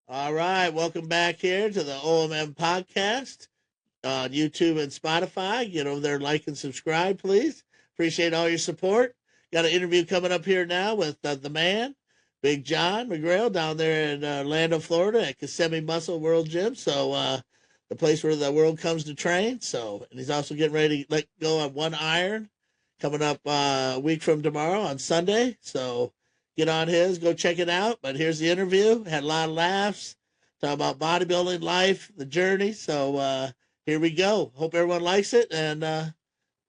All right, welcome back here to the OMM podcast on YouTube and Spotify. Get over there, like and subscribe, please. Appreciate all your support. Got an interview coming up here now with the man, Big John McGrail, down there in Orlando, Florida, at Kissimmee Muscle World Gym. So the place where the world comes to train. So, and he's also getting ready to let go on one iron coming up a week from tomorrow on Sunday. So get on his, go check it out. But here's the interview. Had a lot of laughs. Talk about bodybuilding life, the journey. So here we go. Hope everyone likes it, and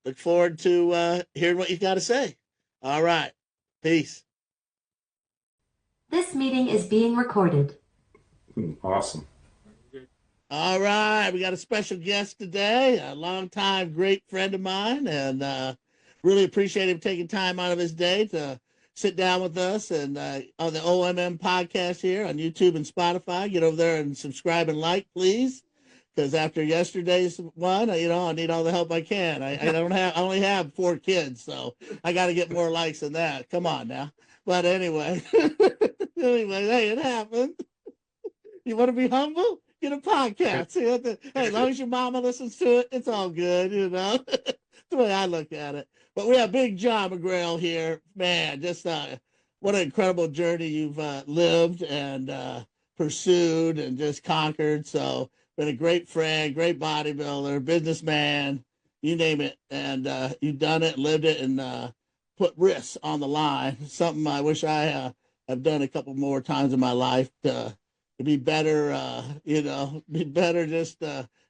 look forward to hearing what you got to say. All right. Peace. This meeting is being recorded. Awesome. All right. We got a special guest today, a longtime great friend of mine, and really appreciate him taking time out of his day to sit down with us and on the OMM podcast here on YouTube and Spotify. Get over there and subscribe and like, please. Because after yesterday's one, I need all the help I can. I only have 4 kids, so I got to get more likes than that. Come on now. But anyway, hey, it happened. You want to be humble? Get a podcast. Hey, as long as your mama listens to it, it's all good. That's the way I look at it. But we have Big John McGrail here. Man, just what an incredible journey you've lived and pursued and just conquered. So been a great friend, great bodybuilder, businessman, you name it. And you've done it, lived it, and put risks on the line. Something I wish I have done a couple more times in my life to be better, be better just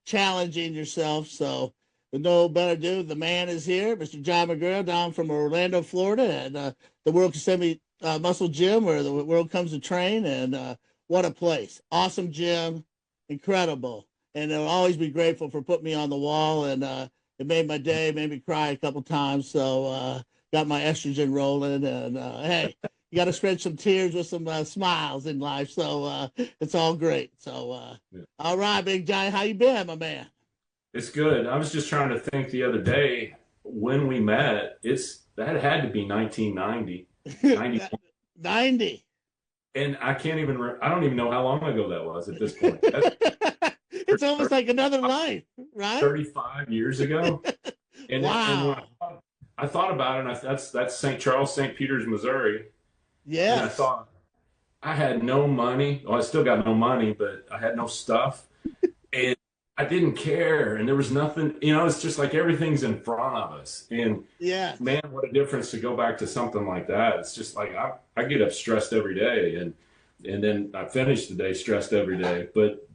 challenging yourself. So with no better ado, the man is here, Mr. John McGrail, down from Orlando, Florida, and the World Kissimmee Muscle Gym, where the world comes to train. And what a place. Awesome gym. Incredible. And I'll always be grateful for putting me on the wall. And it made my day, made me cry a couple times. So got my estrogen rolling. And hey, you got to spread some tears with some smiles in life. So it's all great. So Yeah. all right, Big John, how you been, my man? It's good. I was just trying to think the other day when we met. That had to be 1990, 90, 90. and I can't even. I don't even know how long ago that was at this point. That's It's almost like another life, right? 35 years ago. And Wow. when I thought about it, and that's St. Charles, St. Peter's, Missouri. And I Yes. thought I had no money. Well, I still got no money, but I had no stuff. And I didn't care. And there was nothing, it's just like everything's in front of us. And Yes. man, what a difference to go back to something like that. It's just like I get up stressed every day, and then I finish the day stressed every day. But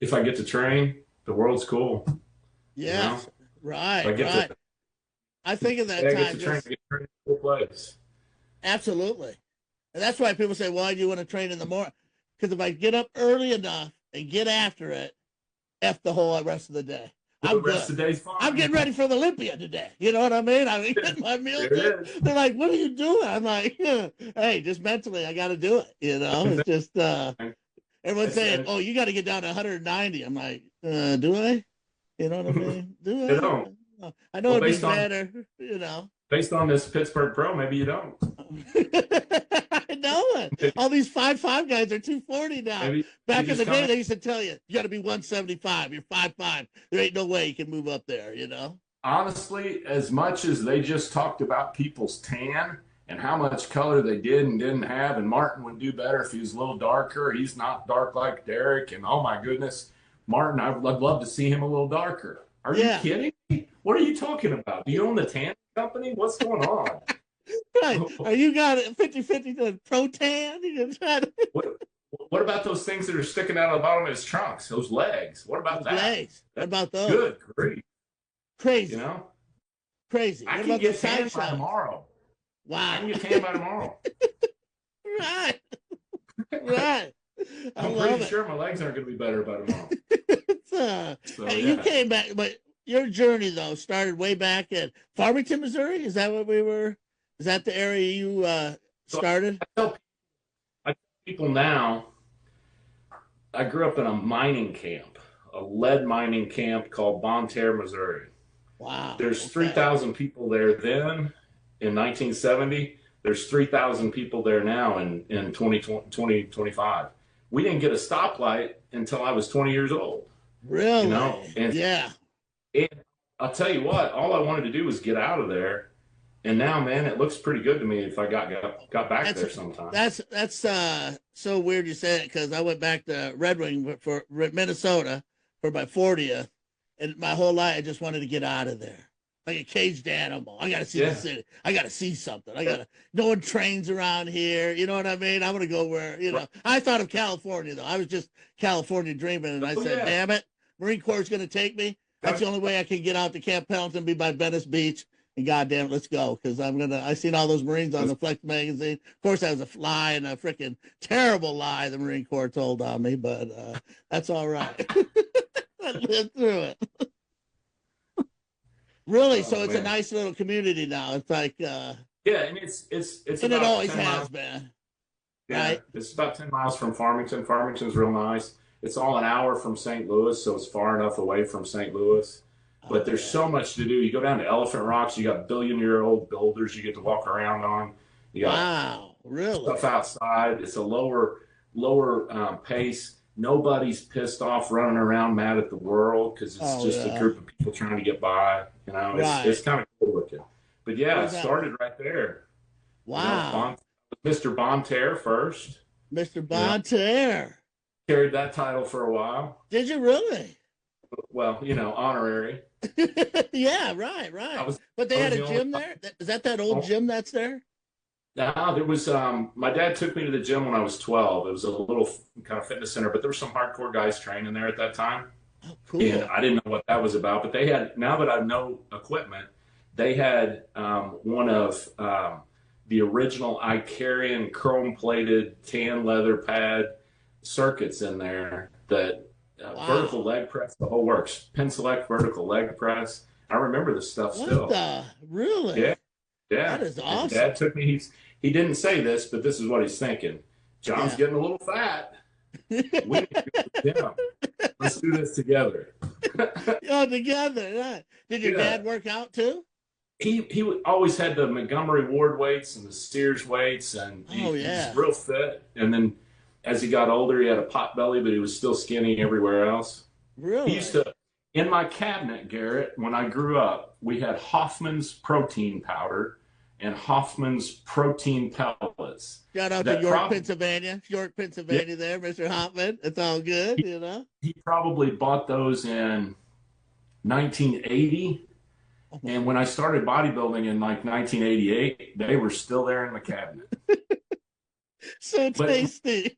if I get to train, the world's cool. Yes. Right. If I get Right. to I think of that I get time to train, just I get to train in a cool place. absolutely. And that's why people say, why do you want to train in the morning? Because if I get up early enough and get after it, F the whole rest of the day. The I'm rest good. of the day's fine. I'm getting ready for the Olympia today. You know what I mean? I'm getting my meal There in. it is. They're like, what are you doing? I'm like, hey, just mentally, I got to do it. It's just, everyone's saying, oh, you got to get down to 190. I'm like, do I? You know what I mean? Do You I? don't. I know Well, it'd be better. based on this Pittsburgh Pro, maybe you don't. I know it. All these 5'5" guys are 240 now. Maybe Back you in the just day, they used to tell you, you got to be 175. You're 5'5". There ain't no way you can move up there, honestly, as much as they just talked about people's tan and how much color they did and didn't have, and Martin would do better if he was a little darker. He's not dark like Derek, and oh my goodness, Martin, I'd love to see him a little darker. Are you Yeah. kidding me? What are you talking about? Do you own the tan company? What's going on? Right. Are you got it 50-50 to pro-tan? What about those things that are sticking out of the bottom of his trunks? Those legs. What about that? Legs. What about those? Good grief. Crazy. I Crazy. What can about get the side tan by shots? tomorrow. I Wow. can get tan by tomorrow. Right. Right. I I'm love pretty it. sure my legs aren't going to be better by tomorrow. It's, So, hey, yeah. you came back, but your journey though started way back in Farmington, Missouri. Is that what we were? Is that the area you So started? I tell people now, I grew up in a mining camp, a lead mining camp called Bonne Terre, Missouri. Wow. There's Okay. 3,000 people there then in 1970. There's 3,000 people there now in 2025. we didn't get a stoplight until I was 20 years old. Really? You know, Yeah. and I'll tell you what, all I wanted to do was get out of there. And now, man, it looks pretty good to me if I got back there sometime. That's so weird you say it, because I went back to Red Wing for Minnesota for my 40th, and my whole life I just wanted to get out of there. Like a caged animal. I gotta see the city. I gotta see something. No one trains around here. You know what I mean? I want to go where, you know. I thought of California though. I was just California dreaming, and I said, damn it, Marine Corps is gonna take me. That's the only way I can get out to Camp Pendleton, be by Venice Beach. And goddamn it, let's go, because I seen all those Marines on the Flex magazine. Of course, that was a lie, and a freaking terrible lie the Marine Corps told on me, but that's all right. I lived through it. Really, so it's a nice little community now. It's like and it's and it always has been. Yeah, right? It's about 10 miles from Farmington. Farmington's real nice. It's all an hour from St. Louis, so it's far enough away from St. Louis. But there's so much to do. You go down to Elephant Rocks. You got billion-year-old boulders you get to walk around on. You got really? Stuff outside. It's a lower pace. Nobody's pissed off running around mad at the world because it's just a group of people trying to get by. You know, it's kind of cool looking. But yeah, it started right there. Wow. You know, Mr. Bonterre first. Mr. Bonterre. Carried that title for a while. Did you really? Well, you know, honorary. Yeah, right. But they had a gym there? Is that old gym that's there? No, there was, my dad took me to the gym when I was 12. It was a little kind of fitness center, but there were some hardcore guys training there at that time. Oh, cool. And I didn't know what that was about, but they had, now that I know equipment, they had one of the original Icarian chrome-plated tan leather pad circuits in there that vertical leg press, the whole works. Pin select, vertical leg press. I remember this stuff still. Really? Yeah. That is awesome. His dad took me. He didn't say this, but this is what he's thinking. John's getting a little fat. We need to go to the gym. Let's do this together. Together. Right. Did your dad work out too? He always had the Montgomery Ward weights and the Sears weights, and he was real fit. And then as he got older, he had a pot belly, but he was still skinny everywhere else. Really? He used to, in my cabinet, Garrett, when I grew up, we had Hoffman's protein powder and Hoffman's protein pellets. Shout out to York, Pennsylvania. York, Pennsylvania there, Mr. Hoffman. It's all good, you know? He probably bought those in 1980. And when I started bodybuilding in like 1988, they were still there in the cabinet. So tasty.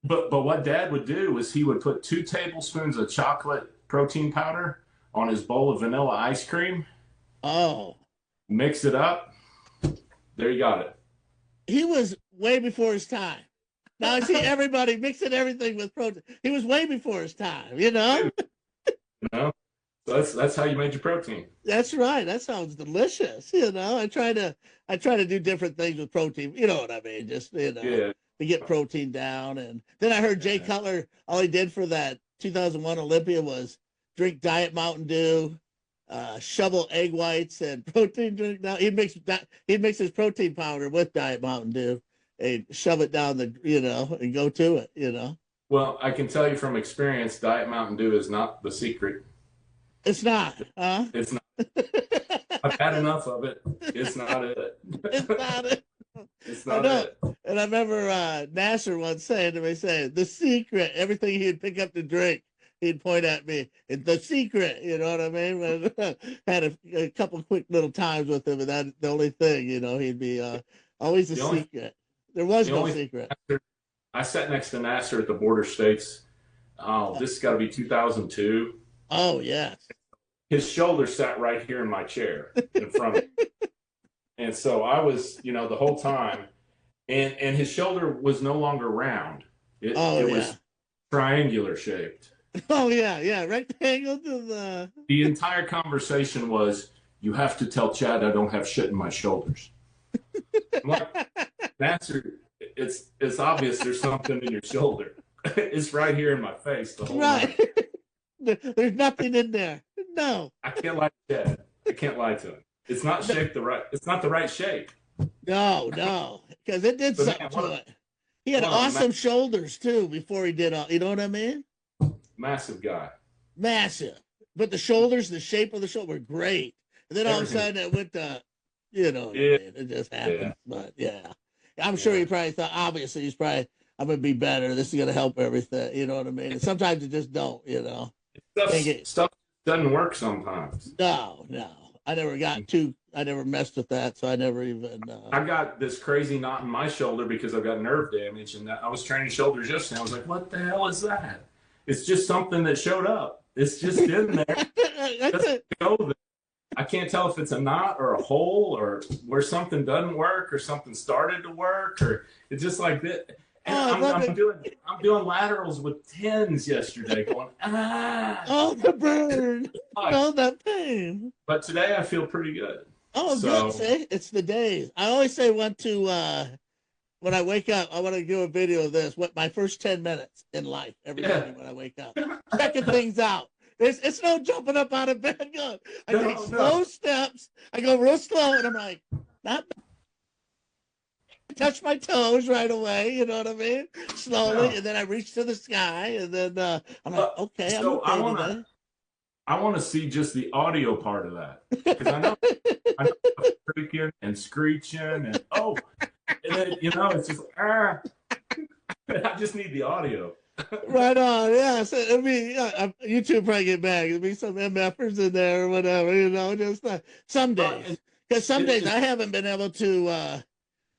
But what Dad would do is he would put 2 tablespoons of chocolate protein powder on his bowl of vanilla ice cream. Oh. Mix it up. There you got it. He was way before his time. Now I see everybody mixing everything with protein. He was way before his time, you know? You know? So that's how you made your protein. That's right. That sounds delicious. You know, I try to do different things with protein. You know what I mean? Just, you know, to get protein down. And then I heard Jay Cutler, all he did for that 2001 Olympia was drink Diet Mountain Dew, shovel egg whites and protein drink. Now he'd mix his protein powder with Diet Mountain Dew and shove it down and go to it, you know. Well, I can tell you from experience, Diet Mountain Dew is not the secret. It's not, huh? It's not. I've had enough of it. It's not it. It's not it. It's not it. And I remember Nasser once saying to me, the secret, everything he'd pick up to drink, he'd point at me, it's the secret, you know what I mean? But had a couple quick little times with him, and that's the only thing, you know, he'd be always a secret. There was no secret. I sat next to Nasser at the Border States. Oh, this has got to be 2002. Oh, yes. His shoulder sat right here in my chair in front of me. And so I was, you know, the whole time, and his shoulder was no longer round. It was triangular shaped. Oh, yeah. Rectangle to the entire conversation was, you have to tell Chad I don't have shit in my shoulders. I'm like, Nasser, it's obvious there's something in your shoulder. It's right here in my face the whole night. There's nothing in there. No. I can't lie to Chad. I can't lie to him. It's not shaped it's not the right shape. No, because it did something to it. He had What a awesome shoulders too before he did all. You know what I mean? massive guy. Massive, but the shoulders, the shape of the shoulder were great. And then all of a Everything. sudden it went to, you know what I Yeah, mean? It just happened. yeah, But yeah, I'm sure he yeah. probably thought. Obviously, he's probably, I'm gonna be better. This is gonna help everything. You know what I mean? And sometimes it just don't. You know, can't get. Stuff doesn't work sometimes. No, no. I never got too. I never messed with that, so I never even. I got this crazy knot in my shoulder because I've got nerve damage, and I was training shoulders yesterday. I was like, "What the hell is that?" It's just something that showed up. It's just in there. I can't tell if it's a knot or a hole or where something doesn't work or something started to work or it's just like that. And I'm doing laterals with 10s yesterday, going Oh, the burn! Oh, that pain. But today I feel pretty good. Oh, So, good. See, it's the days. I always say when I wake up, I want to do a video of this. What my first 10 minutes in life every morning when I wake up, checking things out. It's no jumping up out of bed. Going. I take slow steps. I go real slow, and I'm like, not touch my toes right away. You know what I mean? Slowly, and then I reach to the sky, and then I'm like, okay, so I'm okay today. I want to see just the audio part of that because I know creaking and screeching and and then it's just I just need the audio. Right on, yeah. So I mean, YouTube probably get back. There'll be some MFers in there or whatever, just some days. Because some days I haven't been able to.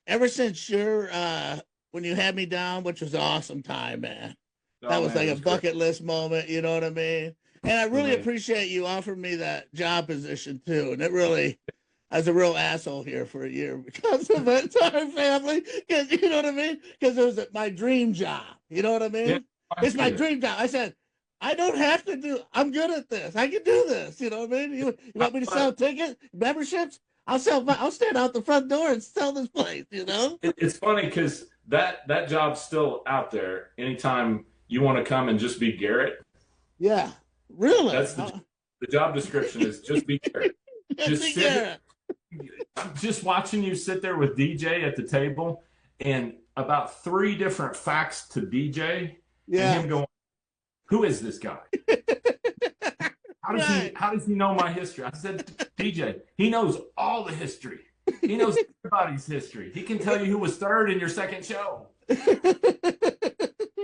Ever since when you had me down, which was an awesome time, man. That was like a bucket list moment. You know what I mean? And I really appreciate you offering me that job position too. And it really, I was a real asshole here for a year because of it to our family. Because you know what I mean? Because it was my dream job. You know what I mean? Yeah, it's my dream job. I said, I don't have to do. I'm good at this. I can do this. You know what I mean? You want me to sell tickets, memberships? I'll stand out the front door and sell this place. You know? It's funny because that job's still out there. Anytime you want to come and just be Garret. Yeah. Really? That's the job description is just be Garret. Just sit. I'm just watching you sit there with DJ at the table and about 3 different facts to DJ. Yeah. And him going, who is this guy? How does he know my history? I said, DJ, he knows all the history. He knows everybody's history. He can tell you who was third in your second show. That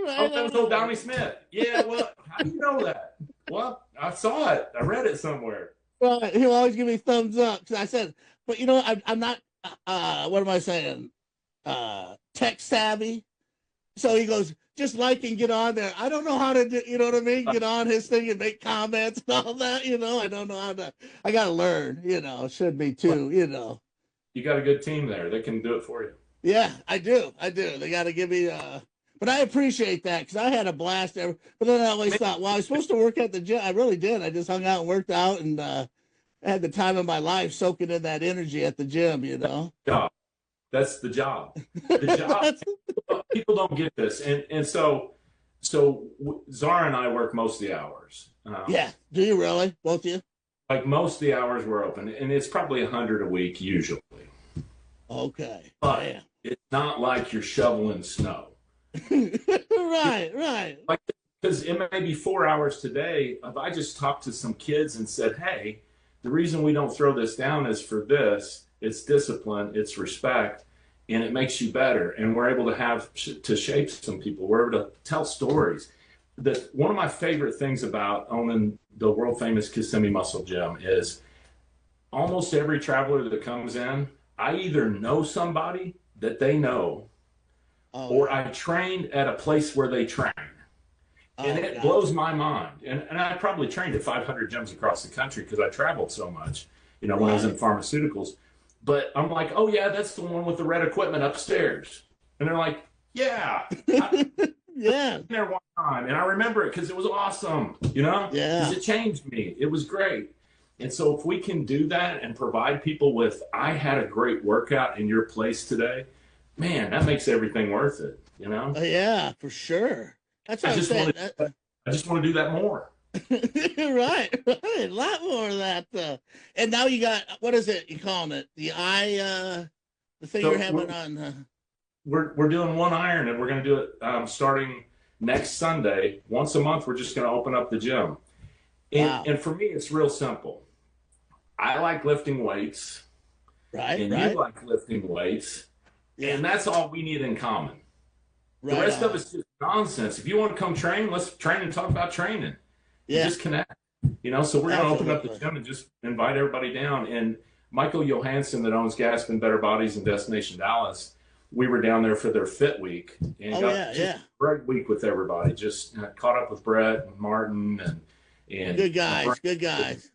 was old Donnie Smith. Yeah, well, how do you know that? Well, I saw it. I read it somewhere. Well, he'll always give me thumbs up. Because I said, but I'm not, what am I saying? Tech savvy. So he goes, just like and get on there. I don't know how to do, you know what I mean? Get on his thing and make comments and all that, I don't know how to, I got to learn, should be too, You got a good team there. They can do it for you. Yeah, I do. They got to give me, but I appreciate that because I had a blast there. But then I always thought, well, I was supposed to work at the gym. I really did. I just hung out and worked out and had the time of my life soaking in that energy at the gym, Job. That's the job. The job. People don't get this. And so Zara and I work most of the hours. Yeah. Do you really? Both of you? Like most of the hours we're open. And it's probably 100 a week usually. Okay. But it's not like you're shoveling snow. Right. Like, because it may be 4 hours today. If I just talked to some kids and said, hey, the reason we don't throw this down is for this. It's discipline, it's respect, and it makes you better. And we're able to shape some people. We're able to tell stories. One of my favorite things about owning the world famous Kissimmee Muscle Gym is almost every traveler that comes in, I either know somebody that they know, or I trained at a place where they train. And it blows my mind. And I probably trained at 500 gyms across the country because I traveled so much, when I was in pharmaceuticals. But I'm like, oh, yeah, that's the one with the red equipment upstairs. And they're like, yeah. Yeah. I've been there one time. And I remember it because it was awesome, Yeah. Because it changed me. It was great. And so if we can do that and provide people with, I had a great workout in your place today, man, that makes everything worth it, Yeah, for sure. That's what I'm saying. I just want to do that more. Right. A lot more of that. And now you got, what is it you calling it? The thing you're having on. we're doing one iron, and we're going to do it starting next Sunday. Once a month, we're just going to open up the gym. Wow. And for me, it's real simple. I like lifting weights, Right. and Right. you like lifting weights, Yeah. and that's all we need in common. The Right rest of on. it's just nonsense. If you want to come train, let's train and talk about training. And Yeah. just connect. So we're going to open up the Absolutely. gym and just invite everybody down. And Michael Johansson, that owns Gaspin Better Bodies in Destination Dallas, we were down there for their Fit Week and Oh, got yeah, just yeah. a great week with everybody. Just caught up with Brett and Martin and Good guys. Good guys.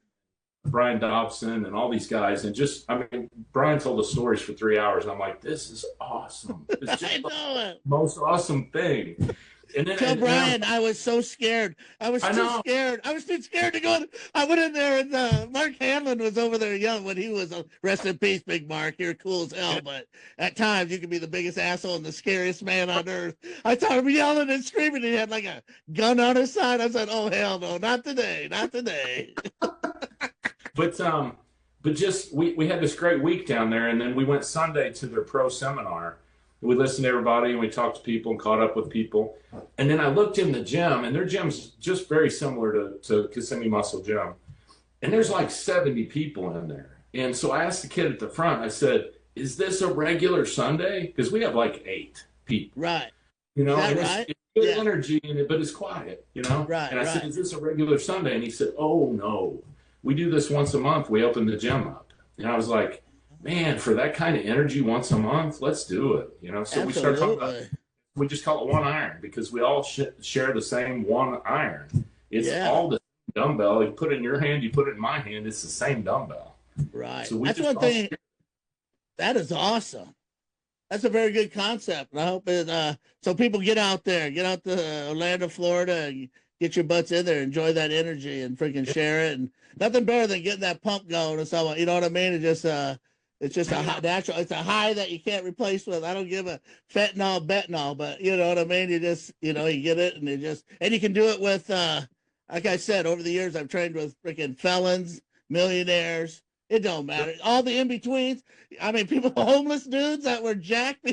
Brian Dobson and all these guys. And just, I mean, Brian told us stories for 3 hours. And I'm like, this is awesome. It's I just the know it. most awesome thing. And then, Tell Brian I was so scared. I was too scared. I was too scared to go. I went in there and Mark Hanlon was over there young when he was rest in peace, Big Mark. You're cool as hell, but at times you can be the biggest asshole and the scariest man on earth. I saw him yelling and screaming. He had like a gun on his side. I said, "Oh hell no, not today, not today." But just we had this great week down there, and then we went Sunday to their pro seminar. We listened to everybody and we talked to people and caught up with people. And then I looked in the gym, and their gym's just very similar to Kissimmee Muscle Gym. And there's like 70 people in there. And so I asked the kid at the front, I said, is this a regular Sunday? Because we have like 8 people. Right. And right? it's good energy in it, but it's quiet, Right. And I said, is this a regular Sunday? And he said, oh, no. We do this once a month. We open the gym up. And I was like, man, for that kind of energy once a month, let's do it. So Absolutely. we started talking about, we just call it one iron because we all share the same one iron. It's all the same dumbbell. You put it in your hand, you put it in my hand. It's the same dumbbell. Right. So that's one thing. That is awesome. That's a very good concept. And I hope it, so people get out there, get out to Orlando, Florida, and get your butts in there, enjoy that energy and freaking share it. And nothing better than getting that pump going and so on. You know what I mean? It's just a natural, it's a high that you can't replace with. I don't give a fentanyl, bethanol, but you know what I mean? You just, you get it and and you can do it with, like I said, over the years, I've trained with freaking felons, millionaires. It don't matter. All the in-betweens. I mean, people, homeless dudes that were jacked,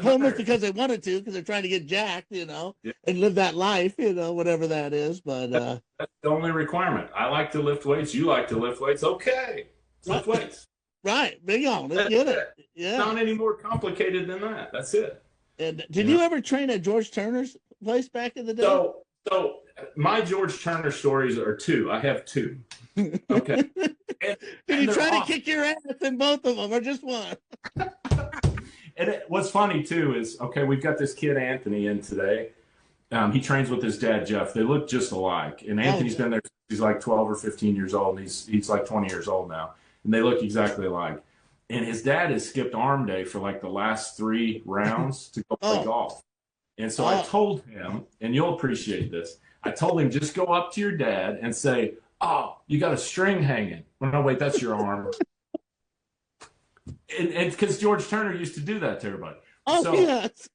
homeless because they wanted to, because they're trying to get jacked, and live that life, whatever that is. But that's the only requirement. I like to lift weights. You like to lift weights. Okay. Lift weights. Right. Big on. Let's get it. Yeah. It's not any more complicated than that. That's it. And did you ever train at George Turner's place back in the day? So my George Turner stories are 2. I have 2. Okay. Did he try to kick your ass in both of them or just one? And what's funny too is, okay, we've got this kid Anthony in today. He trains with his dad Jeff. They look just alike. And Anthony's been there since he's like 12 or 15 years old, and he's like 20 years old now. And they look exactly alike. And his dad has skipped arm day for like the last 3 rounds to go play golf. And so I told him, and you'll appreciate this, I told him, just go up to your dad and say, oh, you got a string hanging. Well, no, wait, that's your arm. And because George Turner used to do that to everybody. Yes.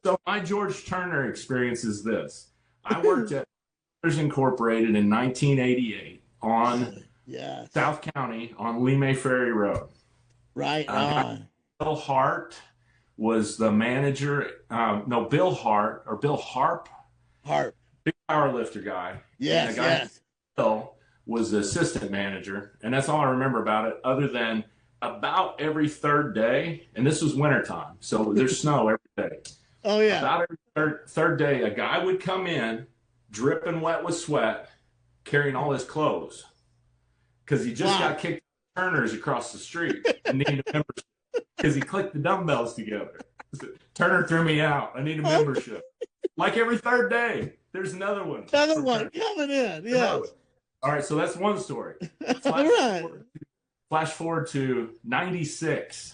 So my George Turner experience is this. I worked at Incorporated in 1988 on South County on Lee Ferry Road. Right. Bill Hart was the manager. Bill Hart or Bill Harp. Big power lifter guy. Yes. Bill was the assistant manager, and that's all I remember about it, other than about every 3rd day, and this was wintertime, so there's snow every day. Oh, yeah. About every third day, a guy would come in, dripping wet with sweat, carrying all his clothes, because he just got kicked Turners across the street and needed a membership because he clicked the dumbbells together. Turner threw me out. I need a membership. Like every 3rd day, there's another one. Another one coming in. Yeah. All right, so that's one story. Flash forward to 96.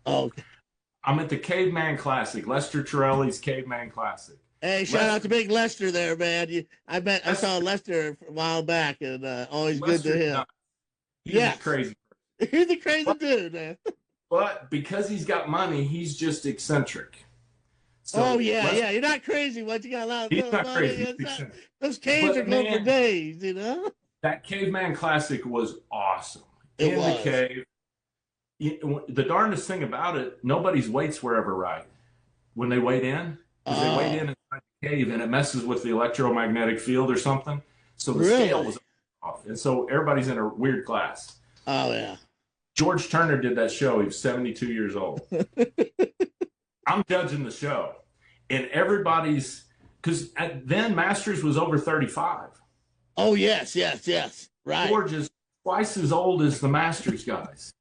Okay. I'm at the Caveman Classic, Lester Torelli's Caveman Classic. Hey, shout out to Big Lester there, man. I saw Lester a while back, and always good to him. He's crazy. He's a crazy dude, man. But because he's got money, he's just eccentric. So You're not crazy once you got a lot of he's not money. crazy. Those caves are going for days, That Caveman Classic was awesome. The cave, The darndest thing about it, nobody's weights were ever right when they weighed in, because they weighed in Oh, inside the cave, and it messes with the electromagnetic field or something. So the scale really? was off, and so everybody's in a weird class. Oh, yeah. George Turner did that show. He was 72 years old. I'm judging the show, and everybody's, because then Masters was over 35. Oh, yes, yes, yes. Right. George is twice as old as the Masters guys.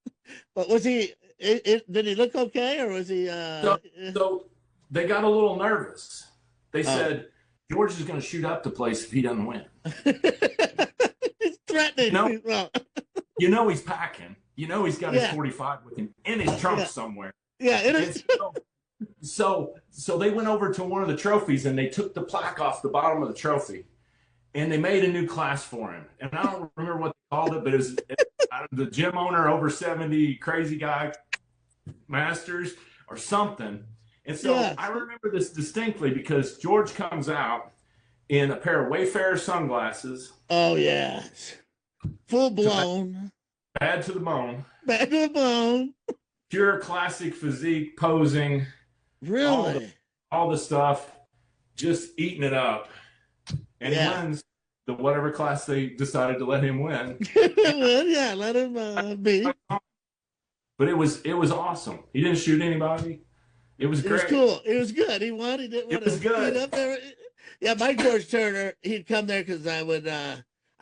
But was he? Did he look okay, or was he? So they got a little nervous. They said George is going to shoot up the place if he doesn't win. He's threatening. He's packing. He's got his 45 with him in his trunk somewhere. Yeah, it is. So they went over to one of the trophies and they took the plaque off the bottom of the trophy, and they made a new class for him. And I don't remember what they called it, but it was the gym owner over 70 crazy guy Masters or something. And so I remember this distinctly because George comes out in a pair of Wayfarer sunglasses. Oh, yes. Full blown. Bad to the bone. Bad to the bone. Pure classic physique, posing. Really? All the stuff, just eating it up. And he wins the whatever class they decided to let him win. Yeah, let him beat. But it was awesome. He didn't shoot anybody. It was great. It was cool. It was good. He won. He didn't want to beat up there. Yeah, my George Turner, he'd come there because I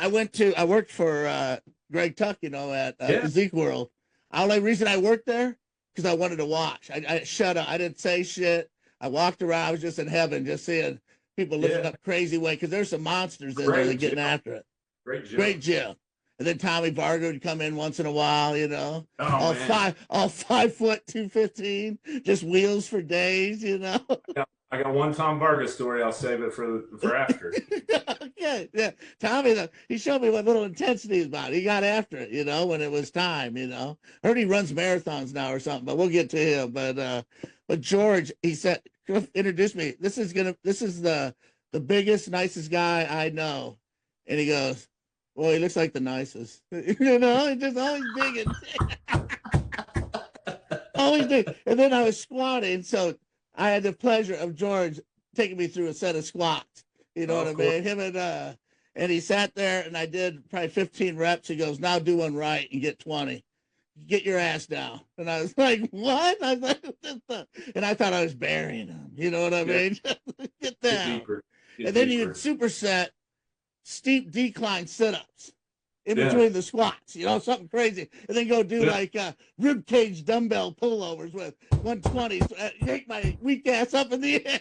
worked for Greg Tuck, at Physique World. The only reason I worked there because I wanted to watch. I shut up. I didn't say shit. I walked around. I was just in heaven, just seeing people lifting up crazy weight because there's some monsters in there that getting after it. Great gym. And then Tommy Varga would come in once in a while, all 5 foot 215, just wheels for days, I got one Tom Varga story. I'll save it for after. Okay, yeah. Tommy, he showed me what little intensity is about. He got after it, when it was time, I heard he runs marathons now or something, but we'll get to him. But George, he said, introduced me. This is the biggest, nicest guy I know. And he goes, well, he looks like the nicest. He's just always digging. Always digging. And then I was squatting, so I had the pleasure of George taking me through a set of squats. You know what I mean? Him and he sat there, and I did probably 15 reps. He goes, now do one right and get 20. Get your ass down. And I was like, what? I was like, and I thought I was burying him. You know what I mean? Get down. And then you'd superset steep decline sit-ups in between the squats, something crazy. And then go do like rib cage dumbbell pullovers with 120s. Yank my weak ass up in the air.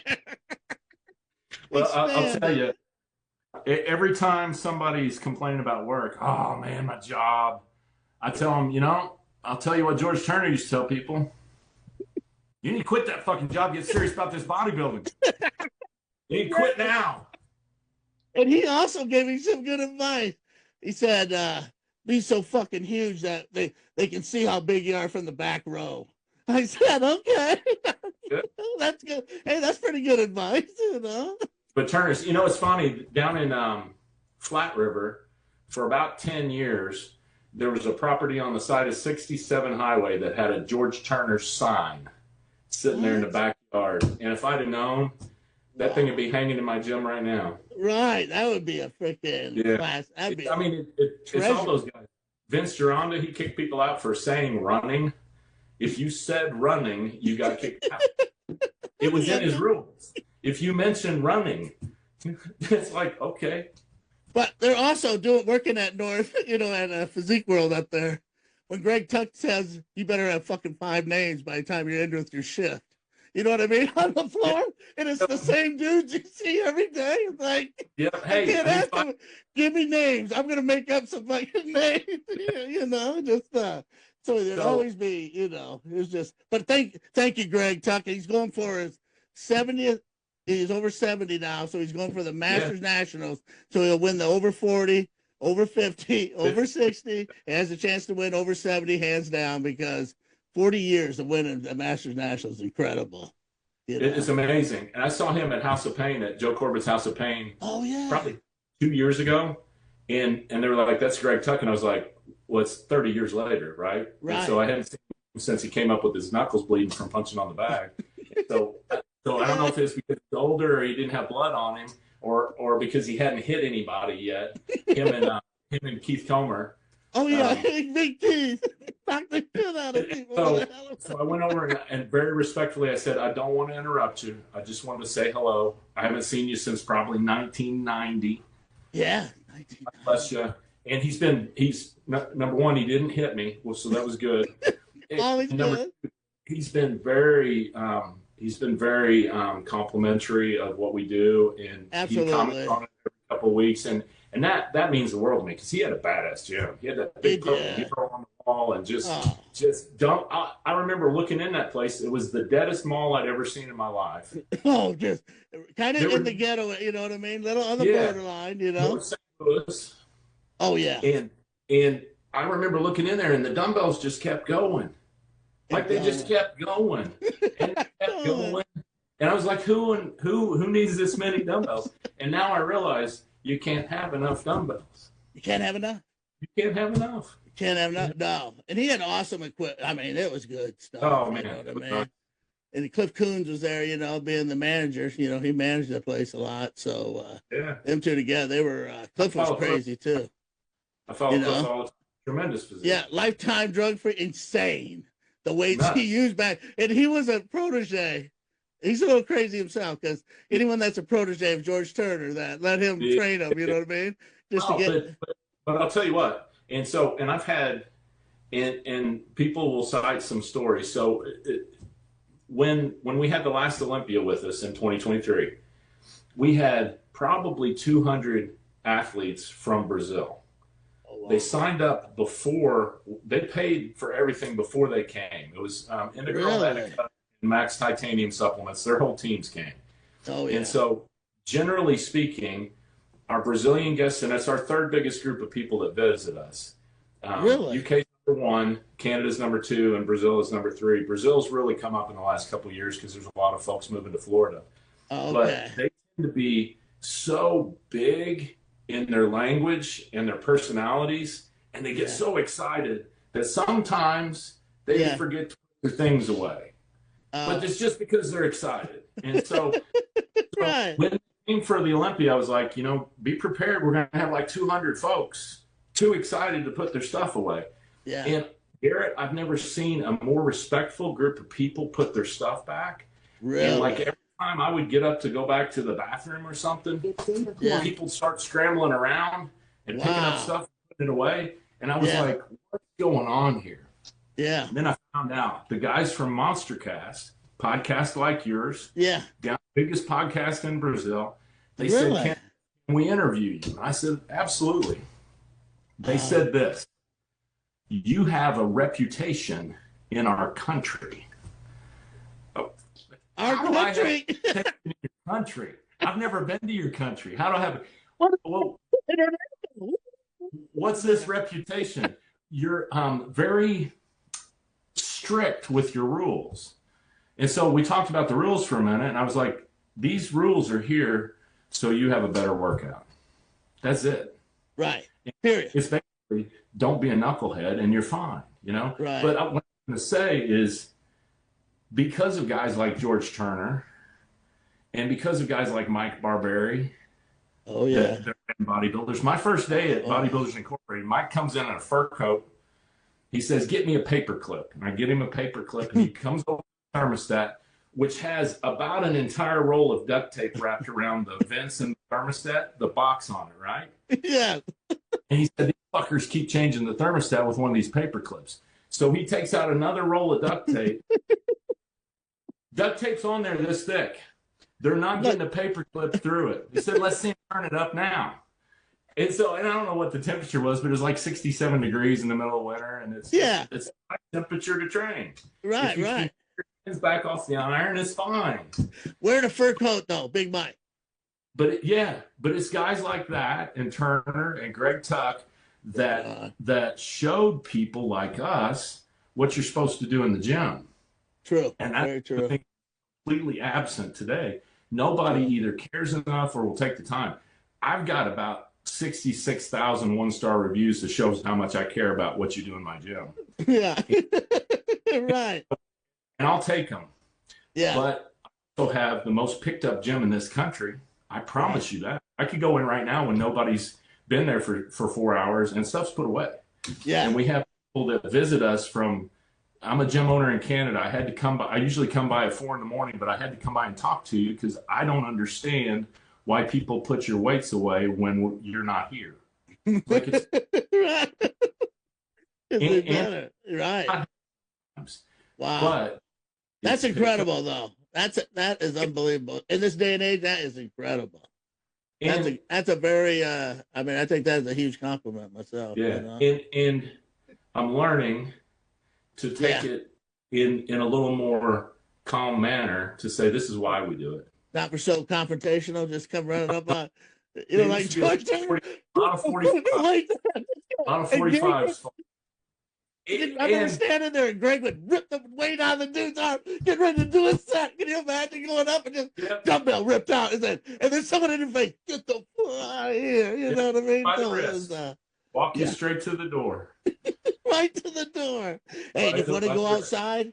Well, I'll tell you, every time somebody's complaining about work, oh man, my job, I tell them, I'll tell you what George Turner used to tell people. You need to quit that fucking job. Get serious about this bodybuilding. You need to quit now. And he also gave me some good advice. He said, be so fucking huge that they can see how big you are from the back row. I said, okay. That's good. Hey, that's pretty good advice, But Turner's, it's funny, down in Flat River, for about 10 years, there was a property on the side of 67 Highway that had a George Turner sign sitting there in the backyard. And if I'd have known, that thing would be hanging in my gym right now. Right. That would be a freaking class. It's all those guys. Vince Gironda, he kicked people out for saying running. If you said running, you got kicked out. It was in his rules. If you mentioned running, it's like, okay. But they're also working at North, at Physique World up there. When Greg Tuck says you better have fucking 5 names by the time you're in with your shift. You know what I mean? On the floor, and it's the same dudes you see every day. It's like, I can't ask them, give me names. I'm gonna make up some fucking names. So there'd always be, it's just. But thank you, Greg Tuck. He's going for his 70th. He's over 70 now, so he's going for the Masters Nationals. So he'll win the over 40, over 50, over 60. He has a chance to win over 70, hands down, because 40 years of winning the Masters Nationals is incredible. It's amazing. And I saw him at House of Pain, at Joe Corbett's House of Pain. Oh, yeah. Probably 2 years ago. And they were like, that's Greg Tuck. And I was like, well, it's 30 years later, right? Right. And so I hadn't seen him since he came up with his knuckles bleeding from punching on the bag. So I don't know if it's because he's older or he didn't have blood on him, or because he hadn't hit anybody yet. Him and Keith Comer. Oh yeah, big Keith. Knocked the shit out of people. So I went over and very respectfully I said, I don't want to interrupt you. I just wanted to say hello. I haven't seen you since probably 1990. Yeah. Bless you. And he's number one, he didn't hit me, so that was good. Always good. He's been very complimentary of what we do, and absolutely. He comments on it every couple of weeks, and that means the world to me, because he had a badass gym. He had that big purple on the wall, and just don't. I remember looking in that place. It was the deadest mall I'd ever seen in my life. Oh, just kind of in the ghetto, you know what I mean? Little on the borderline, you know. North St. Louis. Oh yeah. And I remember looking in there, and the dumbbells just kept going. Like they just kept going, and they kept going, and I was like, who needs this many dumbbells? And now I realize you can't have enough dumbbells. You can't have enough. You can't have enough. You can't have enough. No, and he had awesome equipment. I mean, it was good stuff. Oh man, you know what I mean? And Cliff Coons was there, you know, being the manager. You know, he managed the place a lot. So them two together, they were. Cliff was crazy too. I followed Cliff all the time. Tremendous position. Yeah, lifetime drug-free, insane. The weights he used back, and he was a protege. He's a little crazy himself, because anyone that's a protege of George Turner, that let him train him. You know what I mean? Just to get. But I'll tell you what. And I've had, and people will cite some stories. So when we had the last Olympia with us in 2023, we had probably 200 athletes from Brazil. They signed up before, they paid for everything before they came. It was Integral Medica and Max Titanium supplements. Their whole teams came. Oh, yeah. And so, generally speaking, our Brazilian guests, and that's our third biggest group of people that visit us. Really? UK is number 1, Canada's number 2, and Brazil is number 3. Brazil's really come up in the last couple of years because there's a lot of folks moving to Florida. Okay. But they tend to be so big in their language and their personalities, and they get so excited that sometimes they forget to put their things away. But it's just because they're excited. And so, when it came for the Olympia, I was like, be prepared. We're going to have like 200 folks too excited to put their stuff away. Yeah. And Garrett, I've never seen a more respectful group of people put their stuff back. Really? And like every time I would get up to go back to the bathroom or something, people start scrambling around and picking up stuff and putting it away. And I was like, what's going on here? Yeah. And then I found out the guys from MonsterCast, podcast like yours, biggest podcast in Brazil, they said, can we interview you? And I said, absolutely. They said this, you have a reputation in our country. Our country. Country. I've never been to your country. How do I have it? Well, what's this reputation? You're very strict with your rules. And so we talked about the rules for a minute, and I was like, these rules are here so you have a better workout. That's it. Right. Period. It's basically, don't be a knucklehead and you're fine, Right. But what I'm going to say is, because of guys like George Turner and because of guys like Mike Barberi, they're bodybuilders. My first day at Bodybuilders Incorporated, Mike comes in a fur coat. He says, get me a paper clip. And I get him a paper clip, and he comes over the thermostat, which has about an entire roll of duct tape wrapped around the vents in the thermostat, the box on it, right? Yeah. And he said, these fuckers keep changing the thermostat with one of these paper clips. So he takes out another roll of duct tape. Duct tape's on there this thick. They're not getting a paper clip through it. He said, let's see him turn it up now. And I don't know what the temperature was, but it was like 67 degrees in the middle of winter, and it's high temperature to train. Right, if you keep your hands back off the iron, it's fine. Wear the fur coat though, Big Mike. But it's guys like that and Turner and Greg Tuck that showed people like us what you're supposed to do in the gym. True. And that's completely absent today. Nobody either cares enough or will take the time. I've got about 66,000 one-star reviews that shows how much I care about what you do in my gym. Yeah. Right. And I'll take them. Yeah. But I also have the most picked up gym in this country. I promise you that. I could go in right now when nobody's been there for 4 hours and stuff's put away. Yeah. And we have people that visit us from, I'm a gym owner in Canada. I had to come by, I usually come by at 4 in the morning, but I had to come by and talk to you because I don't understand why people put your weights away when you're not here. Like it's, Right. and, Right. Wow. but That's incredible, though. That is unbelievable. In this day and age, that is incredible. That's a very I mean, I think that is a huge compliment myself. Yeah. You know? And I'm learning to take it in a little more calm manner to say this is why we do it. Not for so confrontational, just come running up on, you know, like George. A lot of 45. Like that. A lot of 45s. I remember standing there and Greg would rip the weight out of the dude's arm, get ready to do a set. Can you imagine going up and just dumbbell ripped out? And then someone in the face, get the fuck out of here. You know what I mean? So it was, walk you straight to the door. Right to the door. Hey, if you want to go outside,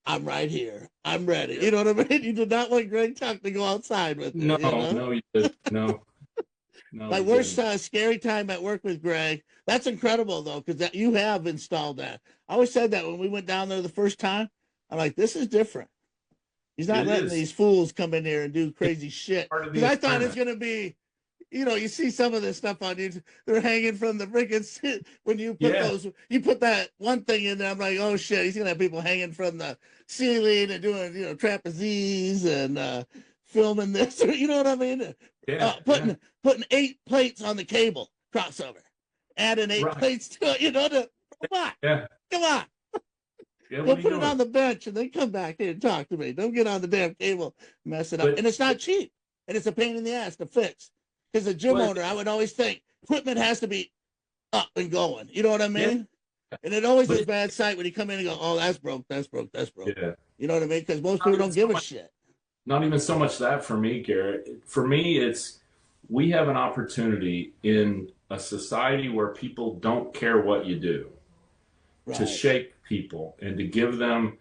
I'm right here. I'm ready. You know what I mean? You did not want Greg Tuck to go outside with you. No, you know? no, you didn't. No. No, my worst scary time at work with Greg. That's incredible, though, because you have installed that. I always said that when we went down there the first time. I'm like, this is different. He's not letting these fools come in here and do crazy shit. Because I thought it's going to be, you know, you see some of this stuff on YouTube. They're hanging from the freaking, when you put you put that one thing in there, I'm like, oh, shit, he's going to have people hanging from the ceiling and doing, you know, trapezes and filming this. You know what I mean? Putting 8 plates on the cable crossover, adding 8 plates to it. You know, come on, come on. Go put it on the bench and then come back here and talk to me. Don't get on the damn cable, mess it up. And it's not cheap, and it's a pain in the ass to fix. As a gym owner, I would always think equipment has to be up and going. You know what I mean? Yeah. And it always is a bad sight when you come in and go, "Oh, that's broke, that's broke, that's broke." Yeah. You know what I mean? Because most people don't give a shit. Not even so much that for me, Garrett. For me, it's we have an opportunity in a society where people don't care what you do to shape people and to give them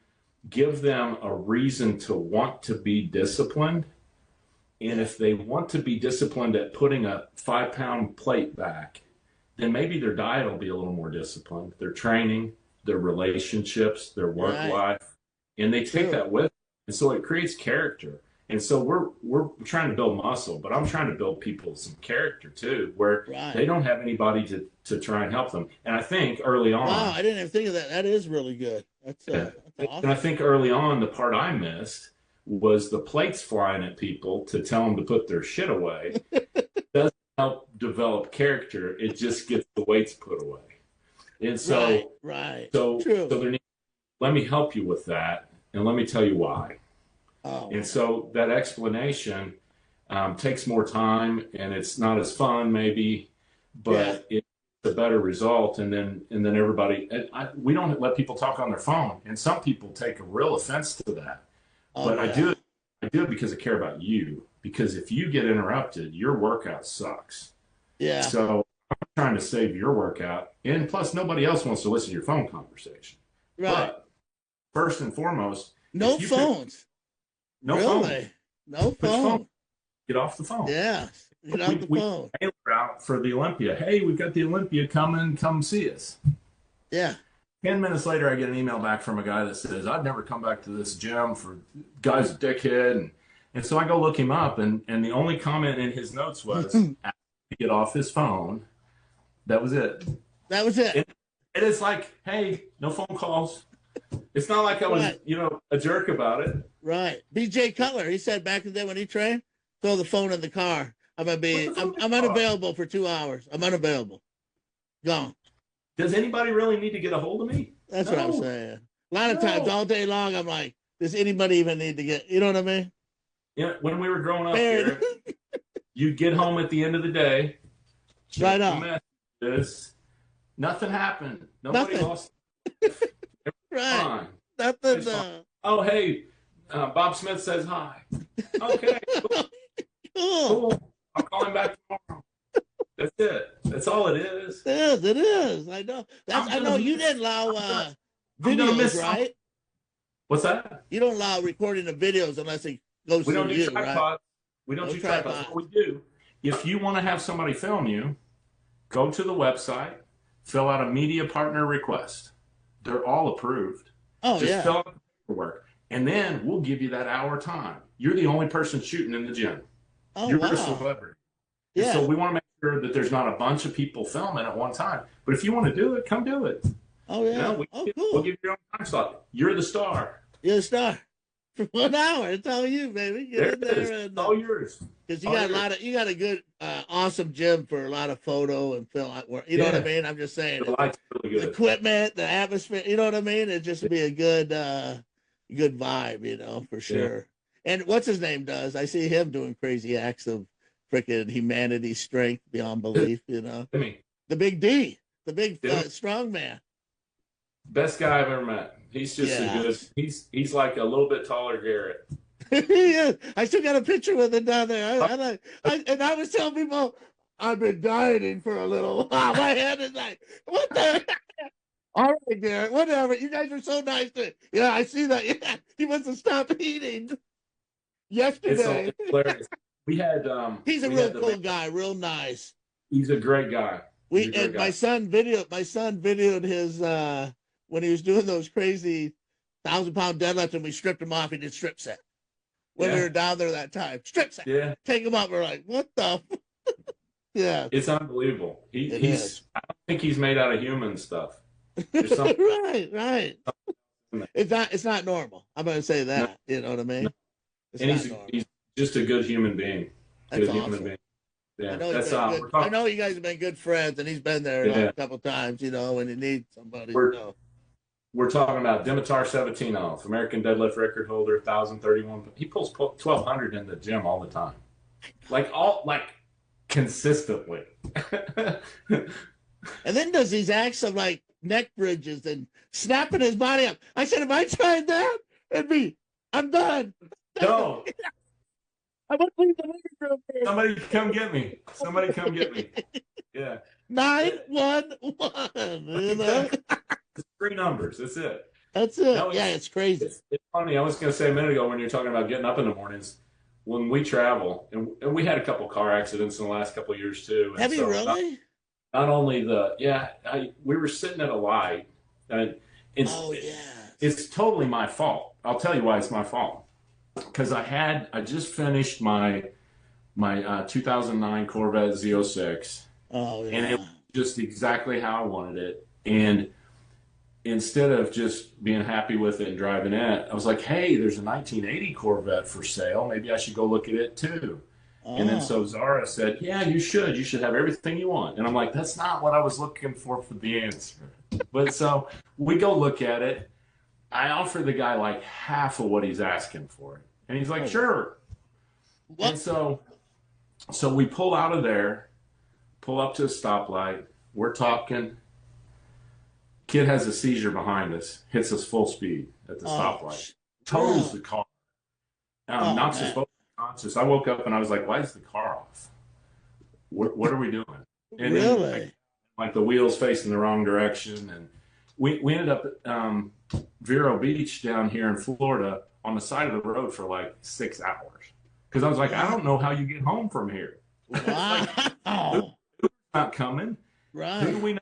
a reason to want to be disciplined. And if they want to be disciplined at putting a 5-pound plate back, then maybe their diet will be a little more disciplined. Their training, their relationships, their work life, and they take that with them. And so it creates character. And so we're trying to build muscle, but I'm trying to build people some character too, where they don't have anybody to try and help them. And I think early on. Wow, I didn't even think of that. That is really good. That's awesome. And I think early on, the part I missed was the plates flying at people to tell them to put their shit away. Doesn't help develop character. It just gets the weights put away. And so, so let me help you with that. And let me tell you why. And so that explanation takes more time and it's not as fun maybe, but it's a better result. And then everybody, we don't let people talk on their phone. And some people take a real offense to that. But I do it because I care about you. Because if you get interrupted, your workout sucks. Yeah. So I'm trying to save your workout. And plus, nobody else wants to listen to your phone conversation. Right. But first and foremost, no phones. No phone. No phone. Get off the phone. Yeah. Get off the phone. We're out for the Olympia. Hey, we've got the Olympia coming. Come see us. Yeah. 10 minutes later, I get an email back from a guy that says, I'd never come back to this gym for guy's a dickhead. And so I go look him up, and the only comment in his notes was, to get off his phone. That was it. That was it. And it's like, hey, no phone calls. It's not like I was, a jerk about it. Right. BJ Cutler, he said back in the day when he trained, throw the phone in the car. I'm unavailable for 2 hours. I'm unavailable. Gone. Does anybody really need to get a hold of me? That's what I'm saying. A lot of times, all day long, I'm like, does anybody even need to get, you know what I mean? Yeah, when we were growing up here, you'd get home at the end of the day. Right on. Nothing happened. Nobody lost. Right. Fine. Nothing. Oh, hey, Bob Smith says hi. Okay. Cool. I'll call him back tomorrow. That's it. That's all it is. It is. I know. I know you didn't allow videos, right? What's that? You don't allow recording of videos unless it goes We through don't do you, tripods. right? We don't No do tripods. tripod. What we do, if you want to have somebody film you, go to the website, fill out a media partner request. They're all approved. Oh, Just yeah. fill out the paperwork, and then we'll give you that hour time. You're the only person shooting in the gym. Oh, You're wow. a celebrity. And Yeah. so we want to make sure that there's not a bunch of people filming at one time. But if you want to do it, come do it. Oh, yeah. You know, Cool. we'll give you your own time slot. You're the star. You're a star. For 1 hour. It's all you, baby. Get in there. And, all yours. because you got a good, awesome gym for a lot of photo and film work. You know what I mean? I'm just saying. The light's really The good. equipment, the atmosphere. You know what I mean? It just be a good, good vibe. You know, for sure. And what's his name does? I see him doing crazy acts of freaking humanity, strength beyond belief. You know, I mean, the big D, the big Yeah. strong man. best guy I've ever met. He's just a good. He's like a little bit taller Garrett. Yeah, I still got a picture with it down there. And I was telling people I've been dieting for a little while. My head is like, what the? All right, Garrett, whatever. You guys are so nice to. Yeah, I see that. Yeah, he must have stopped eating yesterday. It's hilarious. We had. He's a we real had cool guy, real nice. He's a great guy. He's a great And guy. my son videoed his when he was doing those crazy 1,000-pound deadlifts, and we stripped him off. He did strip set when we Yeah. were down there that time. Strip set. Yeah, Take him up. We're like, what the? Yeah. it's unbelievable. It He's. is. I don't think he's made out of human stuff. There's something. Right. It's not normal. I'm gonna say that. You know what I mean? No. It's And not normal. he's just a good human being. That's Good awesome. human being. Yeah, I know, that's good. I know you guys have been good friends, and he's been there Yeah. a couple times. You know, when you need somebody. We're talking about Dimitar Sabatinov, American deadlift record holder, 1,031. He pulls 1,200 in the gym all the time, like consistently. And then does these acts of like neck bridges and snapping his body up. I said, if I tried that, I'm done. No, I want to leave the living room. somebody come get me. Somebody come get me. Yeah. 911. You know? It's 3 numbers. That's it. That's it. No, It's crazy. It's funny. I was going to say a minute ago when you're talking about getting up in the mornings, when we travel, and we had a couple car accidents in the last couple of years too. And Have you so really? Not only we were sitting at a light, and it's totally my fault. I'll tell you why it's my fault. Because I just finished my 2009 Corvette Z06. Oh, yeah. And it was just exactly how I wanted it. And instead of just being happy with it and driving it, I was like, hey, there's a 1980 Corvette for sale. Maybe I should go look at it too. And then so Zara said, yeah, you should. You should have everything you want. And I'm like, that's not what I was looking for the answer. But so we go look at it. I offer the guy like half of what he's asking for it. And he's like, sure. What? And so we pull out of there, pull up to a stoplight. We're talking. Kid has a seizure behind us, hits us full speed at the stoplight. Totals the car. Knocks us both unconscious. I woke up and I was like, why is the car off? What are we doing? And Really? then, like the wheels facing the wrong direction. And we ended up at Vero Beach down here in Florida on the side of the road for like 6 hours. Because I was like, I don't know how you get home from here. Wow. Uber's not coming. Right. Who do we know?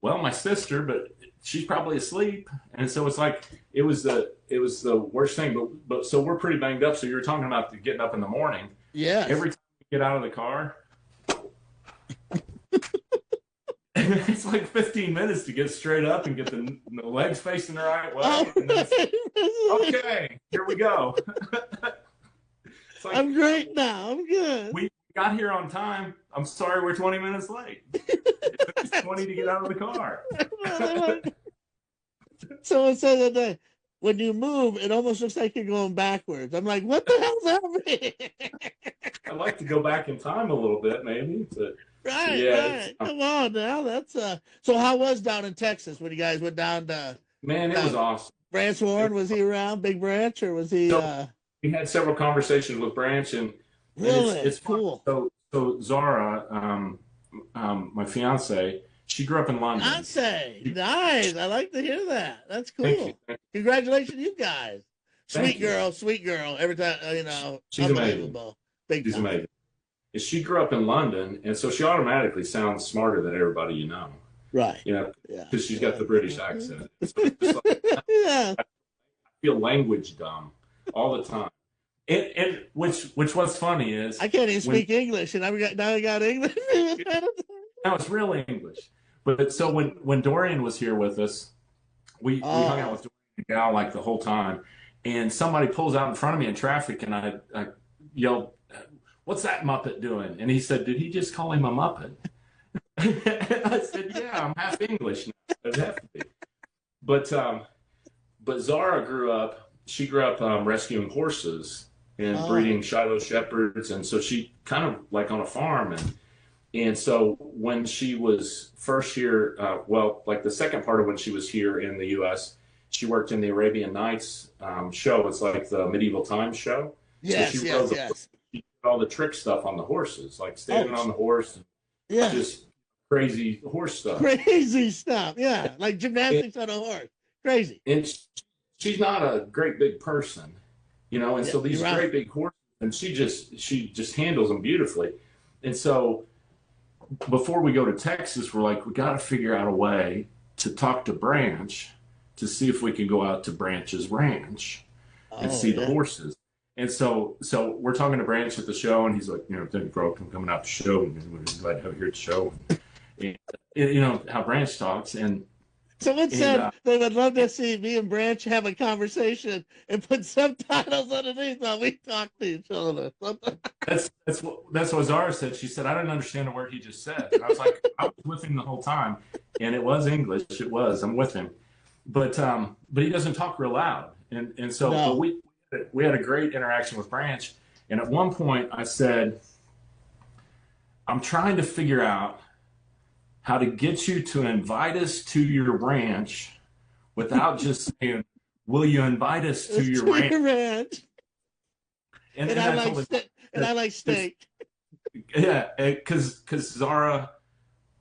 Well, my sister, but she's probably asleep. And so it's like it was the worst thing. But so we're pretty banged up. So you were talking about getting up in the morning. Yeah. Every time we get out of the car, it's like 15 minutes to get straight up and get the legs facing the right way. And then okay, here we go. Like, I'm great now. I'm good. We got here on time. I'm sorry we're 20 minutes late. It took us 20 to get out of the car. Someone said that day, when you move, it almost looks like you're going backwards. I'm like, what the hell's happening? I'd like to go back in time a little bit, maybe. But Right. Come on now. That's so how was down in Texas when you guys went down to man, it was awesome. Branch Warren? Was he around, Big Branch, or was he We had several conversations with Branch, and really it's cool. So Zara, my fiance, She grew up in London. Beyonce, nice. I like to hear that. That's cool. Thank you. Congratulations, you guys. Thank you. Sweet girl. Every time, She's unbelievable. amazing. She's amazing. And she grew up in London, and so she automatically sounds smarter than everybody you know. Right. Yeah. Because she's got the British accent. It's Yeah. I feel language dumb all the time. And which what's funny is I can't even speak English, and now I got English. No, it's real English. But so when Dorian was here with us, we hung out with Dorian and Gal like the whole time, and somebody pulls out in front of me in traffic, and I yelled, "What's that Muppet doing?" And he said, "Did he just call him a Muppet?" I said, "Yeah, I'm half English now. It'd have to be." But Zara grew up. She grew up rescuing horses and breeding Shiloh Shepherds, and so she kind of like on a farm and so when she was first here, like the second part of when she was here in the U.S., she worked in the Arabian Nights show. It's like the medieval times show. Yes, so she yes. She did all the trick stuff on the horses, like standing on the horse. And just crazy horse stuff. Crazy stuff, yeah. Like gymnastics on a horse. Crazy. And she's not a great big person, and so these great big horses, and she just handles them beautifully. And so before we go to Texas, we're like, we got to figure out a way to talk to Branch to see if we can go out to Branch's ranch and see the horses. And so we're talking to Branch at the show, and he's like, thank you for coming out to the show, and we're glad to have you here at the show. And how Branch talks. And someone said they would love to see me and Branch have a conversation and put subtitles underneath while we talk to each other. That's what Zara said. She said, I didn't understand a word he just said. And I was like, I was with him the whole time, and it was English. It was. I'm with him, but he doesn't talk real loud, and so but we had a great interaction with Branch. And at one point, I said, I'm trying to figure out how to get you to invite us to your ranch without just saying, will you invite us to your ranch? And I like steak. Yeah, because Zara,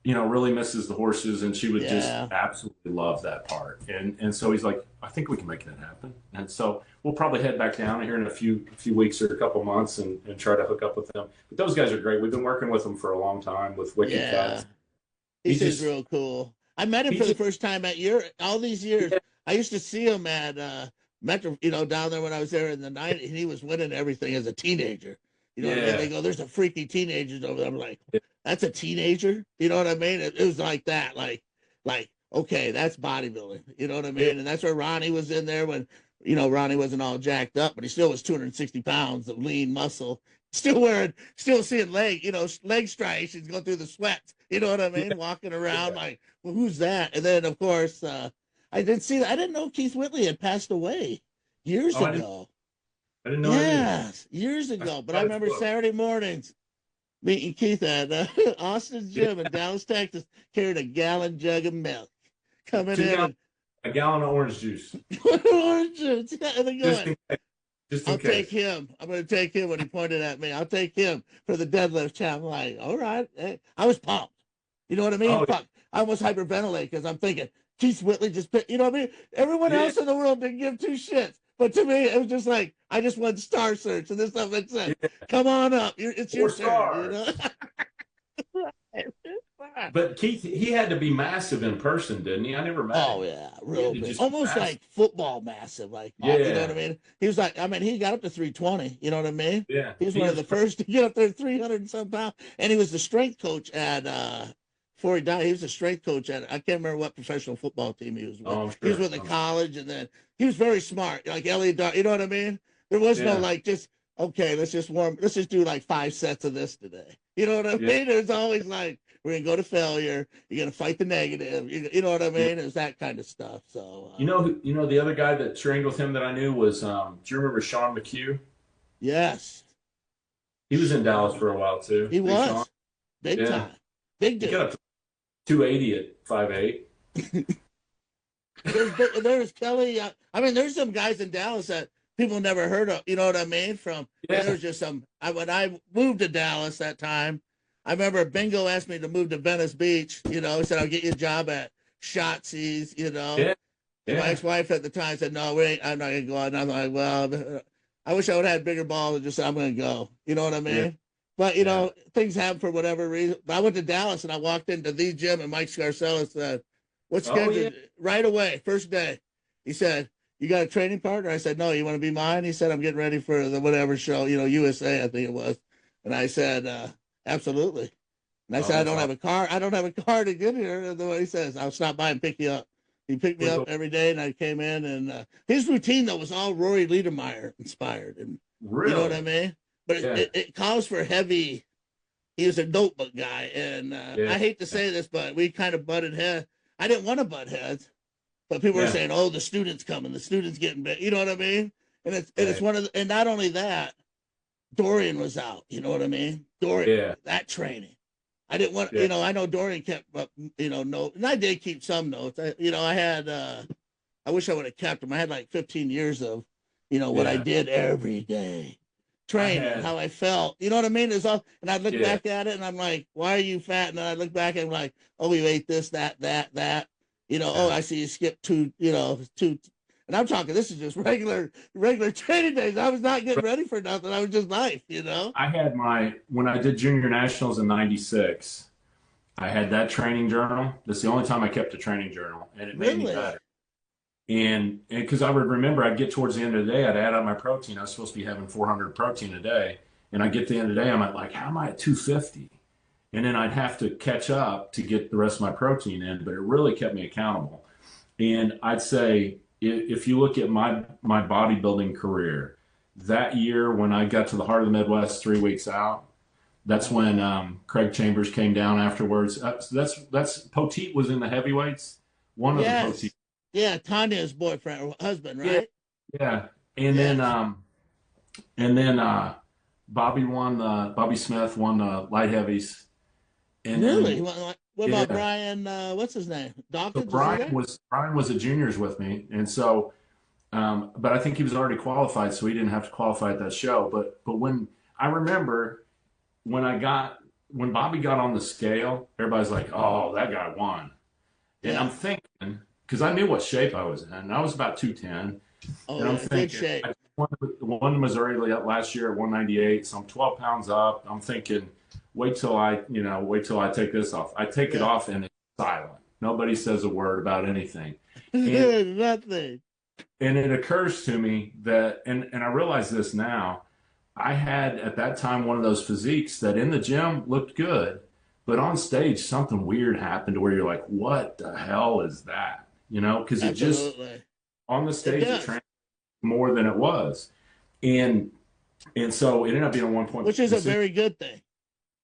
really misses the horses, and she would just absolutely love that part. And so he's like, I think we can make that happen. And so we'll probably head back down here in a few weeks or a couple months and try to hook up with them. But those guys are great. We've been working with them for a long time with Wicked Cuts. He's just real cool. I met him for the first time all these years. Yeah. I used to see him at Metro, down there when I was there in the 90s, and he was winning everything as a teenager. What I mean? They go, there's some freaky teenagers over there. I'm like, that's a teenager? You know what I mean? It was like that, like, okay, that's bodybuilding. You know what I mean? Yeah. And that's where Ronnie was in there when, Ronnie wasn't all jacked up, but he still was 260 pounds of lean muscle. Still seeing leg striations going through the sweat. You know what I mean? Yeah. Walking around like, well, who's that? And then, of course, I didn't know Keith Whitley had passed away years ago. I didn't know. Yes, years ago. But I remember Saturday mornings meeting Keith at Austin's gym in Dallas, Texas, carrying a gallon jug of milk. Coming in. A gallon of orange juice. Orange juice. Yeah, and then going, I'll take him. I'm going to take him when he pointed at me. I'll take him for the deadlift champ. I'm like, all right. I was pumped. You know what I mean? Oh, yeah. I almost hyperventilate because I'm thinking, Keith Whitley just picked, you know what I mean? Everyone else in the world didn't give two shits. But to me, it was just like, I just went Star Search, and this stuff makes sense. Yeah. Come on up. It's your turn. But Keith, he had to be massive in person, didn't he? I never met him. Oh, yeah. Real big. Almost like football massive. Like, you know what I memean? He was like, he got up to 320. You know what I mean? Yeah. He was one of the first to get up there 300 and some pounds. And he was the strength coach at, before he died, he was a strength coach at, I can't remember what professional football team he was with. Oh, sure. He was with the college, and then he was very smart. Like Elliot, you know what I mean? There was no like just, okay, let's just do like 5 sets of this today. You know what I mean? There's always like, we're going to go to failure. You're going to fight the negative. You know what I mean? It's that kind of stuff. So, the other guy that trained with him that I knew was, do you remember Sean McHugh? Yes. He was in Dallas for a while too. He was. Sean. Big time. Big dude. He got up to 280 at 5'8". There's Kelly. There's some guys in Dallas that people never heard of. You know what I mean? There was just some. When I moved to Dallas that time, I remember Bingo asked me to move to Venice Beach. You know, he said, I'll get you a job at Shotzi's, you know. Yeah, And my yeah, ex-wife at the time said, no, I'm not going to go. And I'm like, well, I wish I would have had bigger balls and just said, I'm going to go. You know what I yeah, mean? But, you yeah. know, things happen for whatever reason. But I went to Dallas and I walked into the gym and Mike Scarcella said, what's Oh yeah. scheduled? Right away, first day. He said, you got a training partner? I said, no, you want to be mine? He said, I'm getting ready for the whatever show, you know, USA, I think it was. And I said, absolutely. And I Oh, said, I that's don't have awesome. a car. I don't have a car to get here. And the way he says, I'll stop by and pick you up. He picked me up every day, and I came in. And his routine, though, was all Rory Liedermeyer inspired. And you know what I Really? mean? But Yeah, it calls for heavy. He was a notebook guy. And yeah, I hate to say this, but we kind of butted heads. I didn't want to butt heads, but people were yeah, saying, oh, the student's coming. The student's getting big. You know what I mean? And it's yeah, one of the, and not only that, Dorian was out. You know what I mean? Dorian, yeah, that training. I didn't want, yeah. you know, I know Dorian kept up, you know, notes, and I did keep some notes. I had, I wish I would have kept them. I had like 15 years of, you know, what I Yeah. did every day, I training, had, how I felt. You know what I mean? It's all, and I'd look yeah, back at it and I'm like, why are you fat? And then I look back and I'm like, oh, you ate this, that. You know, oh, yeah. I see you skipped two, you know, two. And I'm talking, this is just regular training days. I was not getting But ready for nothing. I was just life, you know? I had when I did junior nationals in '96, I had that training journal. That's the only time I kept a training journal, and it made me Really? better. And because I would remember, I'd get towards the end of the day, I'd add up my protein. I was supposed to be having 400 protein a day. And I get to the end of the day, I'm at like, how am I at 250? And then I'd have to catch up to get the rest of my protein in, but it really kept me accountable. And I'd say if you look at my bodybuilding career, that year when I got to the heart of the Midwest 3 weeks out, that's when Craig Chambers came down afterwards. That's Poteet was in the heavyweights, one of the Poteet. Yes. Yeah, Tanya's boyfriend or husband, Yeah, right? yeah. And then Yes. and then Bobby Smith won the light heavies. And Really? then What about yeah. Brian? What's his name? So Dawkins? Was he there? Brian was a juniors with me, and so but I think he was already qualified, so he didn't have to qualify at that show. But when I remember when Bobby got on the scale, everybody's like, "Oh, that guy won," and I'm Yeah. thinking because I knew what shape I was in, and I was about 210, Oh and I'm yeah, good thinking shape. I won Missouri last year at 198, so I'm 12 pounds up. I'm thinking, wait till I take this off. I take it Yeah. off and it's silent. Nobody says a word about anything. And Nothing. and it occurs to me that and I realize this now, I had at that time one of those physiques that in the gym looked good, but on stage something weird happened to where you're like, what the hell is that? You know, because it just Absolutely. on the It stage it does. transformed more than it was. And and so it ended up being a 1 point Which is a decision. very good thing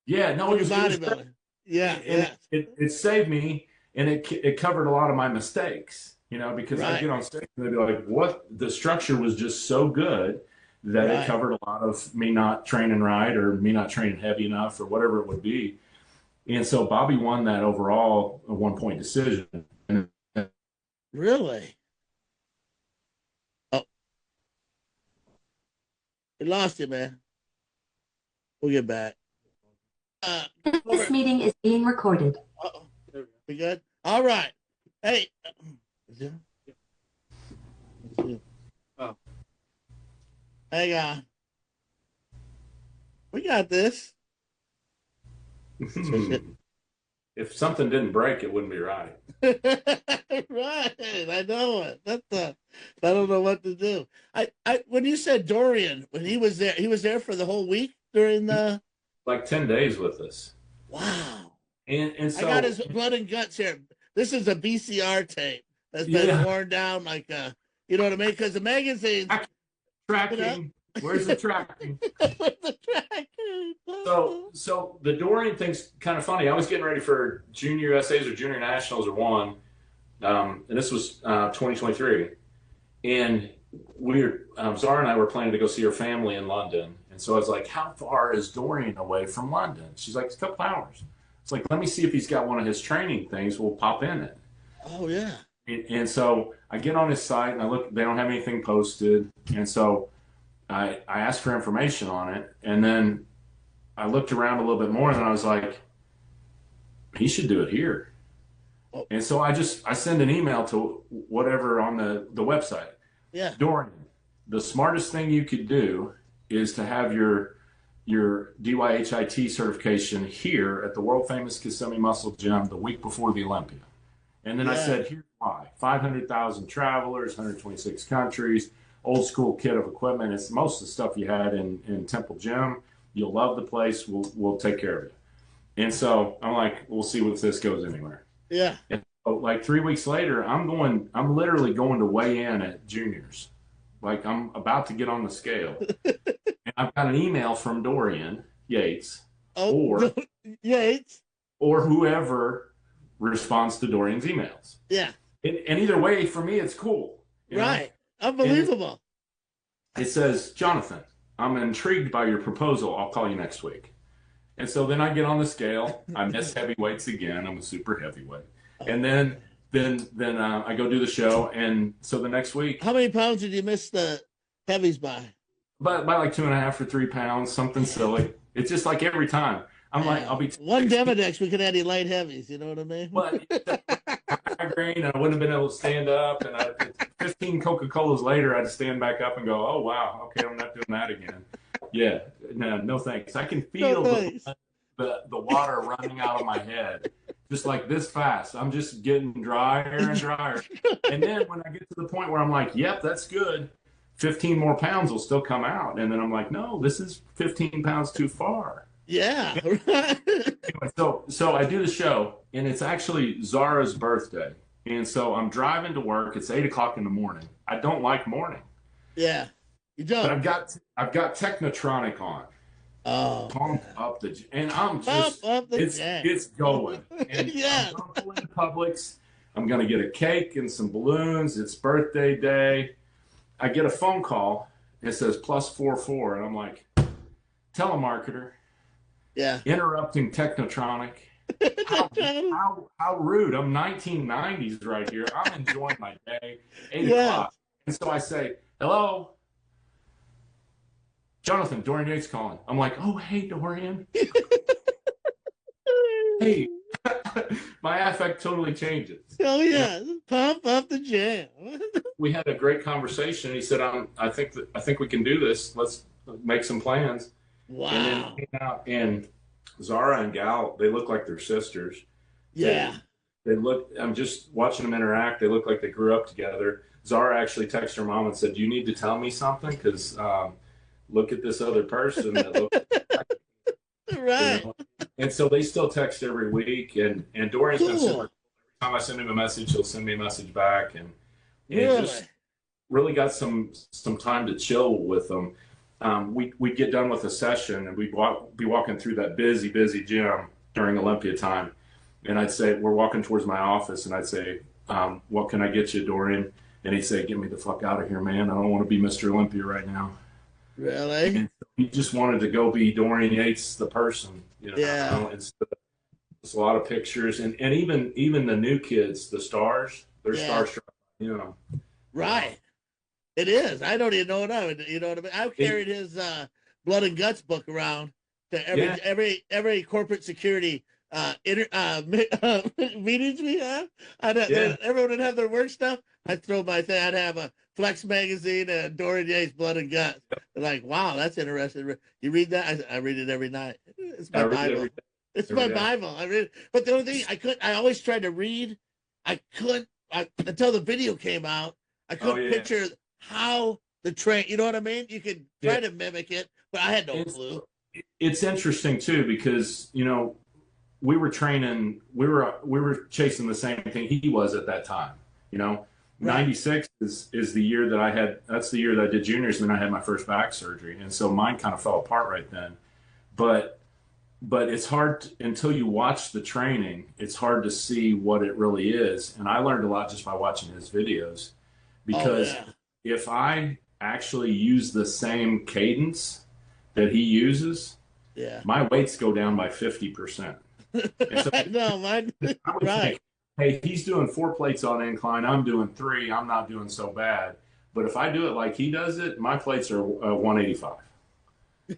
Yeah, no, when it you're was bodybuilding. Yeah, and yeah. it saved me and it covered a lot of my mistakes, you know, because I'd Right, get on stage and they'd be like, what? The structure was just so good that it right. covered a lot of me not training right or me not training heavy enough or whatever it would be. And so Bobby won that overall a 1 point decision. And Really? Oh, we lost you, man. We'll get back. This Over. meeting is being recorded. Uh-oh. We good? All right. Hey. Yeah. Oh. Hang on. We got this. if something didn't break, it wouldn't be right. Right. I know it. I don't know what to do. When you said Dorian, when he was there for the whole week during the Like 10 days with us. wow. And I got so, his blood and guts here. This is a VCR tape that's been yeah, worn down like you know what I mean? Because the magazines, you know, tracking. Where's the tracking? with the tracking. So the Dorian thing's kind of funny. I was getting ready for junior USAs or junior nationals or one, and this was 2023, and Zara and I were planning to go see her family in London, and so I was like, "How far is Dorian away from London?" She's like, "It's a couple hours." It's like, "Let me see if he's got one of his training things. We'll pop in it." Oh yeah. And so I get on his site and I look. They don't have anything posted, and so I asked for information on it, and then I looked around a little bit more and I was like, he should do it here. Oh. And so I send an email to whatever on the website. Yeah. Dorian, the smartest thing you could do is to have your DYHIT certification here at the world famous Kissimmee Muscle Gym the week before the Olympia. And then I said, here's why. 500,000 travelers, 126 countries, old school kit of equipment. It's most of the stuff you had in Temple Gym. You'll love the place. We'll take care of you. And so I'm like, we'll see if this goes anywhere. Yeah. And so, like 3 weeks later, I'm literally going to weigh in at juniors. Like I'm about to get on the scale. And I've got an email from Dorian Yates or whoever responds to Dorian's emails. Yeah. And either way, for me, it's cool. Right. Unbelievable. It says, Jonathan, I'm intrigued by your proposal. I'll call you next week. And so then I get on the scale. I miss heavyweights again. I'm a super heavyweight. And then I go do the show. And so the next week. How many pounds did you miss the heavies by? By like 2.5 or 3 pounds, something silly. It's just like every time. I'm like, I'll be one Demodex, we could add light heavies. You know what I mean? But migraine, I wouldn't have been able to stand up. And 15 Coca-Colas later, I'd stand back up and go, oh, wow, okay, I'm not doing that again. Yeah, no thanks. I can feel the water running out of my head, just like this fast. I'm just getting drier and drier. And then when I get to the point where I'm like, yep, that's good. 15 more pounds will still come out. And then I'm like, no, this is 15 pounds too far. Yeah. Anyway, so I do the show, and it's actually Zara's birthday. And so I'm driving to work. It's 8 o'clock in the morning. I don't like morning. Yeah. You don't. But I've got Technotronic on. Oh. Pump up and I'm just it's going. And yeah. I'm going to pull into Publix. I'm going to get a cake and some balloons. It's birthday day. I get a phone call. It says +44, and I'm like, telemarketer. Yeah. Interrupting Technotronic. How rude. I'm 1990s right here. I'm enjoying my day. 8 o'clock. And so I say, hello. Jonathan, Dorian Yates calling. I'm like, oh, hey, Dorian. Hey. My affect totally changes. Oh, yeah. Pump up the jam. We had a great conversation. He said, I think we can do this. Let's make some plans. Wow. And then came out, and Zara and Gal, they look like they're sisters. Yeah. They look, I'm just watching them interact. They look like they grew up together. Zara actually texted her mom and said, you need to tell me something, because look at this other person that looks right. You know? And so they still text every week, and Dorian's been super. Every time I send him a message, he'll send me a message back, and just really got some time to chill with them. We'd get done with a session, and we'd be walking through that busy gym during Olympia time. And I'd say, we're walking towards my office, and I'd say, what can I get you, Dorian? And he'd say, get me the fuck out of here, man. I don't want to be Mr. Olympia right now. Really? And he just wanted to go be Dorian Yates, the person. You know? Yeah. It's a lot of pictures. And even the new kids, the stars, they're starstruck, you know. Right. It is. I don't even know what you know what I mean? I've carried his Blood and Guts book around to every corporate security meetings we have. Everyone would have their work stuff. I'd throw my thing. I'd have a Flex magazine and Dorian Yates Blood and Guts. They're like, wow, that's interesting. You read that? I read it every night. It's my Bible. It's my Bible. I read it. But the only thing I always tried to read. Until the video came out, I couldn't picture how the train, you know what I mean? You could try to mimic it, but I had no clue. It's interesting too, because, you know, we were training, we were chasing the same thing he was at that time, you know. Right. 96 is the year that that's the year that I did juniors, and then I had my first back surgery. And so mine kind of fell apart right then. But it's hard until you watch the training, it's hard to see what it really is. And I learned a lot just by watching his videos, because if I actually use the same cadence that he uses, my weights go down by 50%. So I know, mine. Right. Hey, he's doing 4 plates on incline. I'm doing 3. I'm not doing so bad. But if I do it like he does it, my plates are 185.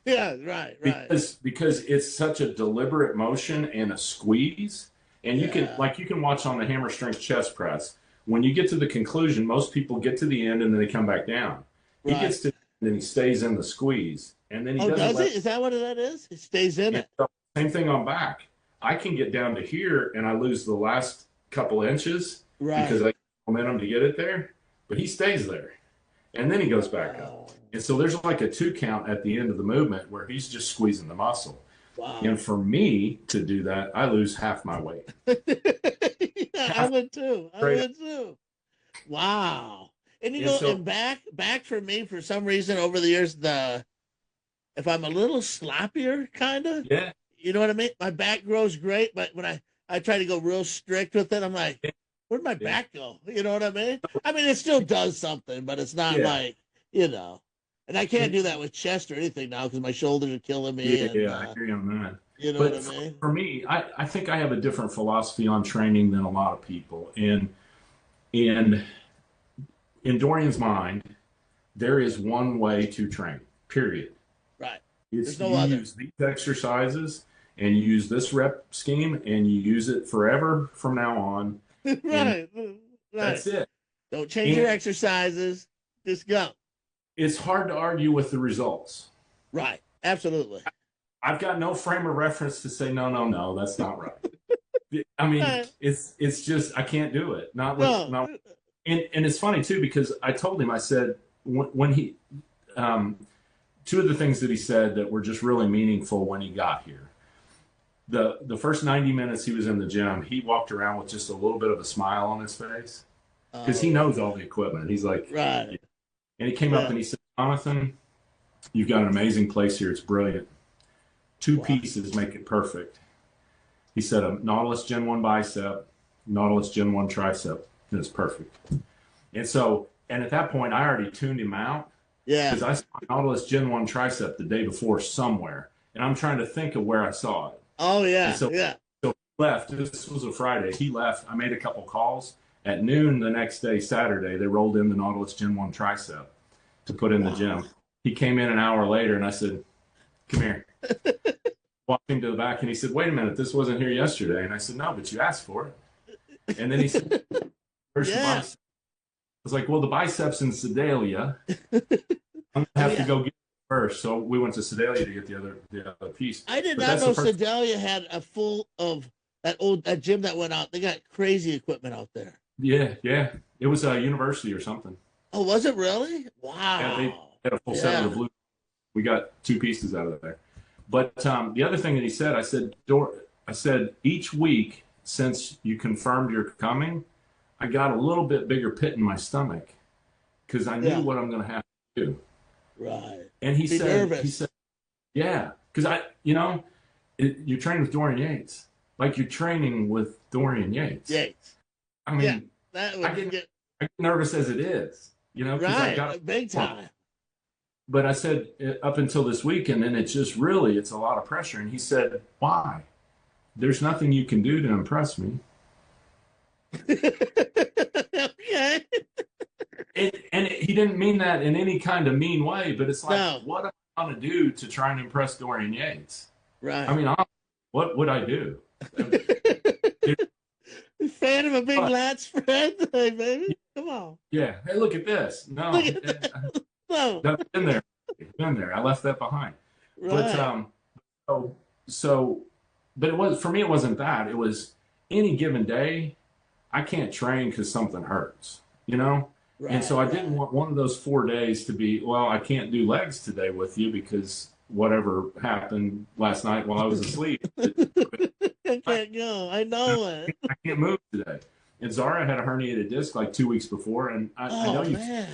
Yeah, right. Because it's such a deliberate motion and a squeeze. And Yeah, you can watch on the hammer strength chest press. When you get to the conclusion, most people get to the end and then they come back down. He right. gets to the end and he stays in the squeeze. And then he Oh, doesn't does let it? Is that what that is? It stays in and it. so, same thing on back. I can get down to here and I lose the last couple inches because Right. I get momentum to get it there, but he stays there. And then he goes back up. Oh, And so there's like a 2 count at the end of the movement where he's just squeezing the muscle. wow. And for me to do that, I lose half my weight. Yeah, I Half would too. I straight up. would too. Wow. And And so, and back for me, for some reason over the years, if I'm a little sloppier, kind of, yeah, you know what I mean? My back grows great, but when I try to go real strict with it, I'm like, yeah, where'd my yeah, back go? You know what I mean? I mean, it still does something, but it's not yeah. like, you know, and I can't And, do that with chest or anything now because my shoulders are killing me, yeah, and yeah, I hear you on that. you know what I But mean? for me, I think I have a different philosophy on training than a lot of people. And in Dorian's mind, there is one way to train, period. Right. There's It's no you other. use these exercises and you use this rep scheme and you use it forever from now on. And Right. Right. that's it. Don't change your And exercises. Just go. it's hard to argue with the results. Right. Absolutely. I've got no frame of reference to say, no, no, no, that's not right. I mean, Right. it's just, I can't do it. Not with, No. not, and it's funny too, because I told him, I said, when he, um, two of the things that he said that were just really meaningful when he got here. The first 90 minutes he was in the gym, he walked around with just a little bit of a smile on his face because he Oh, knows all the equipment. He's like, right. and he came up Yeah. and he said, Jonathan, you've got an amazing place here. It's brilliant. Two Wow. pieces make it perfect. He said a Nautilus Gen 1 bicep, Nautilus Gen 1 tricep, and it's perfect. And so, and at that point, I already tuned him out Yeah. because I saw Nautilus Gen 1 tricep the day before somewhere. And I'm trying to think of where I saw it. Oh, And yeah. so, Yeah. so he left. This was a Friday. He left. I made a couple calls. At noon the next day, Saturday, they rolled in the Nautilus Gen 1 tricep to put in the Wow. gym. He came in an hour later and I said, come here. Walked him to the back and he said, wait a minute, this wasn't here yesterday. And I said, no, but you asked for it. And then he said, where's the Yeah. bicep? I was like, well, the biceps in Sedalia. I'm going to Oh, have to yeah. go get it first. So we went to Sedalia to get the other piece. I did But not that's know the first. Sedalia had a full of that gym that went out. They got crazy equipment out there. Yeah, yeah. It was a university or something. Oh, was it really? Yeah, they Wow. had a full set of Yeah. the blue. We got two pieces out of there. But the other thing that he said, I said, each week since you confirmed you're coming, I got a little bit bigger pit in my stomach because I knew Yeah. what I'm going to have to do. Right. And Be nervous. yeah, because you're training with Dorian Yates, like you're training with Dorian Yates. Yates. I Yeah. mean, That I would get nervous as it is, because I got right. Big time. But I said up until this week, and then it's a lot of pressure. And he said, why? There's nothing you can do to impress me. Okay. And he didn't mean that in any kind of mean way, but it's like, No. what am I going to do to try and impress Dorian Yates? Right. I mean, what would I do? Fan of a big But, lat spread, hey, baby. Come on. yeah. Hey, look at this. No, Look at that. No. that's been there. Been there. I left that behind. But Right. so, but it was, for me, it wasn't that. It was any given day, I can't train because something hurts, And so I didn't want one of those 4 days to be, well, I can't do legs today with you because whatever happened last night while I was asleep. I can't go. I know it. I can't move today. And Zara had a herniated disc like 2 weeks before, and I Oh, know man.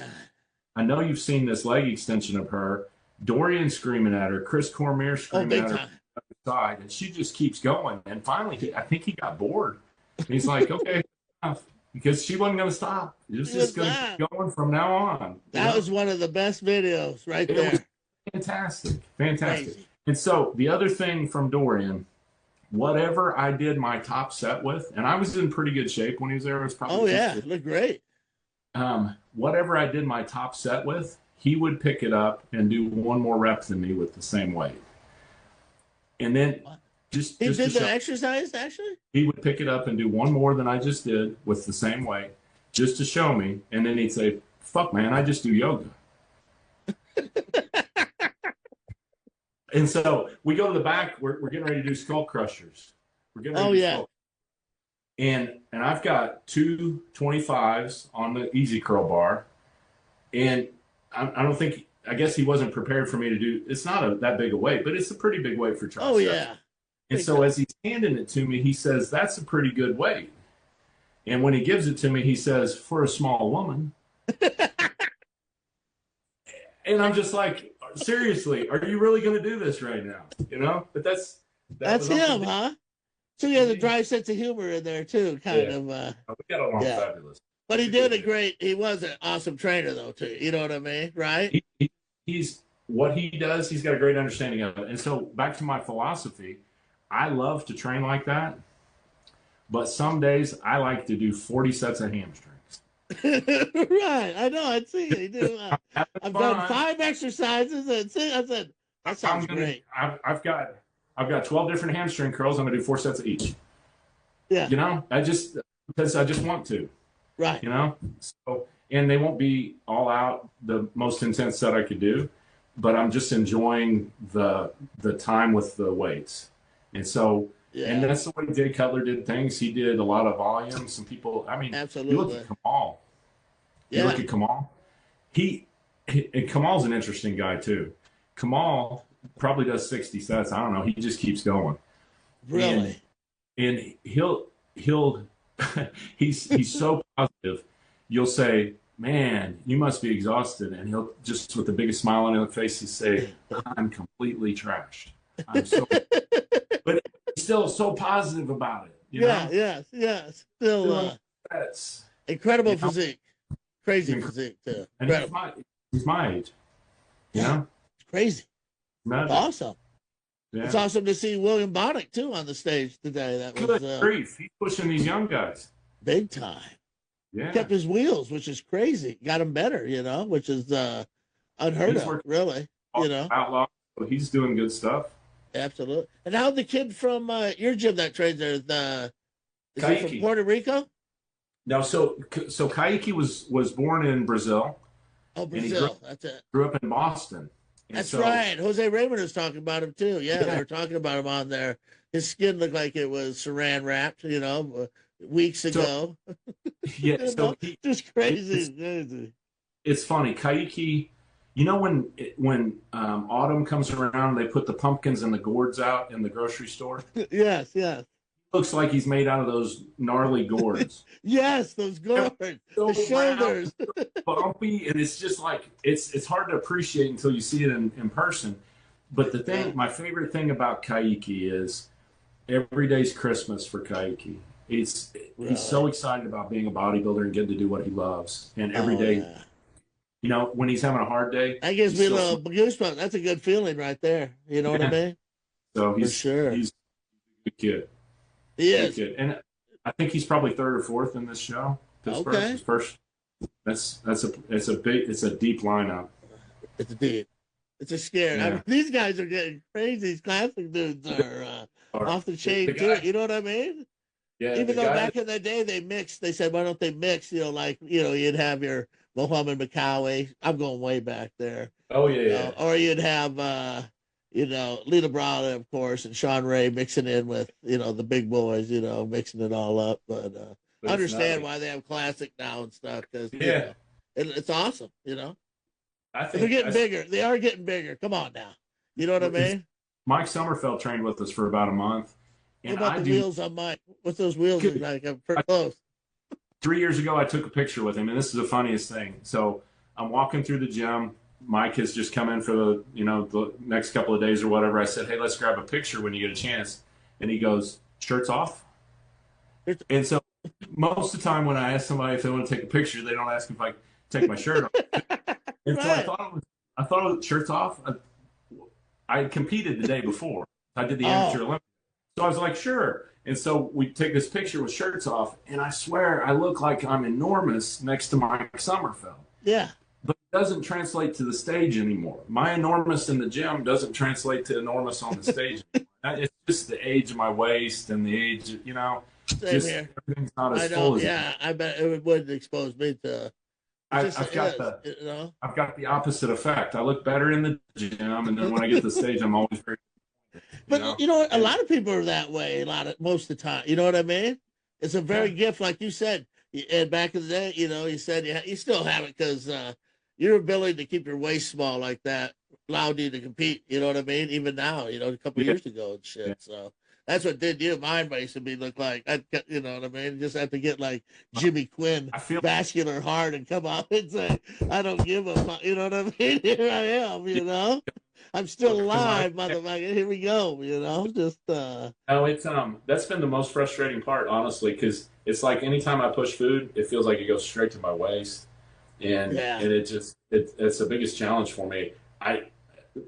I know you've seen this leg extension of her. Dorian screaming at her, Chris Cormier Oh, screaming big at her time. on the side, and she just keeps going. And finally, I think he got bored. And he's like, okay, enough. Because she wasn't going to stop. It was She just was going to keep going from now on. That was one of the best videos right It was there. fantastic. Fantastic. Crazy. And so the other thing from Dorian, whatever I did my top set with, and I was in pretty good shape when he was there. It was probably Oh, yeah. 250. Look great. Whatever I did my top set with, he would pick it up and do one more rep than me with the same weight. And then just He just did to the show, exercise actually. he would pick it up and do one more than I just did with the same weight, just to show me. And then he'd say, "Fuck, man, I just do yoga." And so we go to the back. We're getting ready to do skull crushers. We're getting ready to do skull. And I've got two 25s on the easy curl bar, and I don't think, I guess he wasn't prepared for me to do. It's not that big a weight, but it's a pretty big weight for triceps. Oh yeah. And so as he's handing it to me, he says, "That's a pretty good weight." And when he gives it to me, he says, "For a small woman." And I'm just like, seriously, are you really going to do this right now? You know, but that's him, huh? So he has a dry sense of humor in there too, kind of. We got along fabulous. But he did a great. He was an awesome trainer, though, too. You know what I mean, right? He's what he does. He's got a great understanding of it. And so back to my philosophy, I love to train like that, but some days I like to do 40 sets of hamstrings. Right, I know. I see you do. I've done 5 exercises, and I said that sounds great. I've got 12 different hamstring curls. I'm gonna do 4 sets of each. Yeah, you know, because I just want to. Right. You know, so, and they won't be all out the most intense set I could do, but I'm just enjoying the time with the weights. And so, and that's the way Jay Cutler did things. He did a lot of volume. Some people, I mean, absolutely. You look at Kamal. You look at Kamal. And Kamal's an interesting guy too. Kamal probably does 60 sets. I don't know. He just keeps going. Really? And he'll he's so positive. You'll say, "Man, you must be exhausted," and he'll just, with the biggest smile on his face, he say, "I'm completely trashed. I'm so," but he's still so positive about it. You know? Yes. Still, incredible physique, crazy physique too. And he's my age. You know? It's crazy. It's awesome. Yeah. It's awesome to see William Bonnick too on the stage today. That was good grief. He's pushing these young guys big time. Yeah, kept his wheels, which is crazy. Got him better, you know, which is unheard of, really. You know, outlaw. He's doing good stuff. Absolutely. And how the kid from your gym that trains there, is he from Puerto Rico? No, so Kaique was born in Brazil. Oh, Brazil. That's it. Grew up in Boston. That's right. Jose Raymond was talking about him too. Yeah, they were talking about him on there. His skin looked like it was saran wrapped, you know, weeks ago. Yeah, so just crazy. It's funny, Kaique. You know when autumn comes around, they put the pumpkins and the gourds out in the grocery store. Yes. Looks like he's made out of those gnarly gourds. Yes, those gourds, so the shoulders, round, bumpy, and it's just like it's hard to appreciate until you see it in person. But the thing, my favorite thing about Kaique is every day's Christmas for Kaique. He's so excited about being a bodybuilder and getting to do what he loves, and every day. Yeah. You know, when he's having a hard day, that gives me a little goosebumps. That's a good feeling right there. You know what I mean? So for sure, he's a good kid. He is, and I think he's probably 3rd or 4th in this show. His first. It's a deep lineup. It's deep. It's a scare. Yeah. I mean, these guys are getting crazy. These classic dudes are off the chain too. You know what I mean? Yeah. Even though back in the day they mixed, they said, why don't they mix? You know, like you'd have your Mohammed Makawi. I'm going way back there. Oh yeah. Or you'd have Lita Brada, of course, and Sean Ray mixing in with the big boys. Mixing it all up. But I understand why they have classic now and stuff because it's awesome. I think they're getting bigger. They are getting bigger. Come on now. You know what I mean? Mike Sommerfeld trained with us for about a month. What about the wheels on Mike? What's those wheels like? I'm pretty close. 3 years ago, I took a picture with him, and this is the funniest thing. So I'm walking through the gym. Mike has just come in for the next couple of days or whatever. I said, hey, let's grab a picture when you get a chance. And he goes, shirts off? And so most of the time when I ask somebody if they want to take a picture, they don't ask if I take my shirt off. And so I thought it was shirts off. I competed the day before. I did the amateur Olympics. So I was like, sure. And so we take this picture with shirts off, and I swear I look like I'm enormous next to Mike Sommerfeld. Yeah. But it doesn't translate to the stage anymore. My enormous in the gym doesn't translate to enormous on the stage anymore. It's just the age of my waist and the age, you know, Same just here. everything's not as I full know. as Yeah, I bet it would expose me to. It just I've got is, you know. I've got the opposite effect. I look better in the gym, and then when I get to the stage, I'm always very, you But know. you know what? A And lot of people are that way. Most of the time. You know what I mean? It's a very yeah, gift, like you said. And back in the day, you know, you said you still have it because your ability to keep your waist small like that allowed you to compete. You know what I mean? Even now, you know, a couple yeah, years ago and yeah. shit. So that's what did you. Mine basically look like you know what I mean? Just have to get like Jimmy Quinn, I feel vascular heart, and come out and say, "I don't give a fuck." You know what I mean? Here I am. You know. I'm still because alive, motherfucker. Here we go. You know, just no, it's that's been the most frustrating part, honestly, because it's like anytime I push food, it feels like it goes straight to my waist, yeah. and it's the biggest challenge for me. I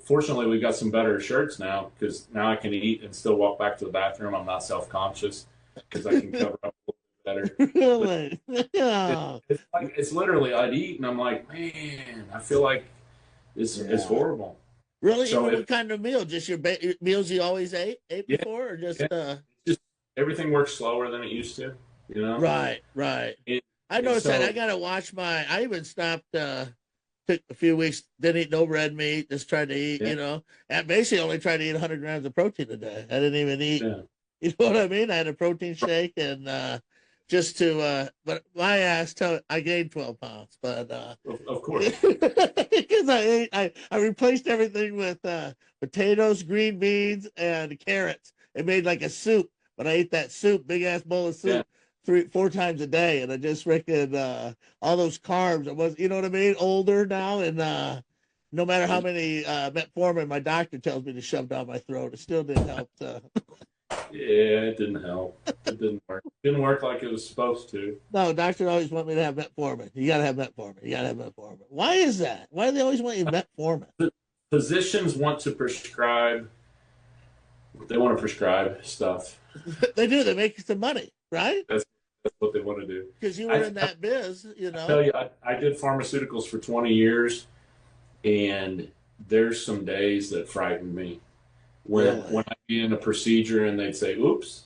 Fortunately we've got some better shirts now because now I can eat and still walk back to the bathroom. I'm not self conscious because I can cover up a little bit better. But Really? Yeah. it's like it's literally I'd eat and I'm like, man, I feel like it's Yeah. horrible. Really? So Even if what kind of meal? Just your meals you always ate yeah, before, or just yeah, just everything works slower than it used to, you know. right, right. And, I and noticed that. I so gotta watch my. I even stopped. Took a few weeks. Didn't eat no red meat. Just tried to eat. yeah, You know, and basically only tried to eat 100 grams of protein a day. I didn't even eat. yeah, You know what I mean? I had a protein shake and just to. But my ass, I gained 12 pounds. But of course. because I replaced everything with potatoes, green beans, and carrots. It made like a soup, but I ate that soup, big ass bowl of Yeah. soup, 4 times a day, and I just freaking all those carbs. I was, you know what I mean? Older now, and no matter how many metformin my doctor tells me to shove down my throat, it still didn't help. Yeah, it didn't help. It didn't work. It didn't work like it was supposed to. No, doctor always want me to have metformin. You gotta have metformin. You gotta have metformin. Why is that? Why do they always want you metformin? Physicians want to prescribe. They want to prescribe stuff. They do. They make some money, right? That's what they want to do. Because you were in I that biz, you tell know. you, I did pharmaceuticals for 20 years, and there's some days that frightened me when Really? I'd be in a procedure and they'd say, "Oops,"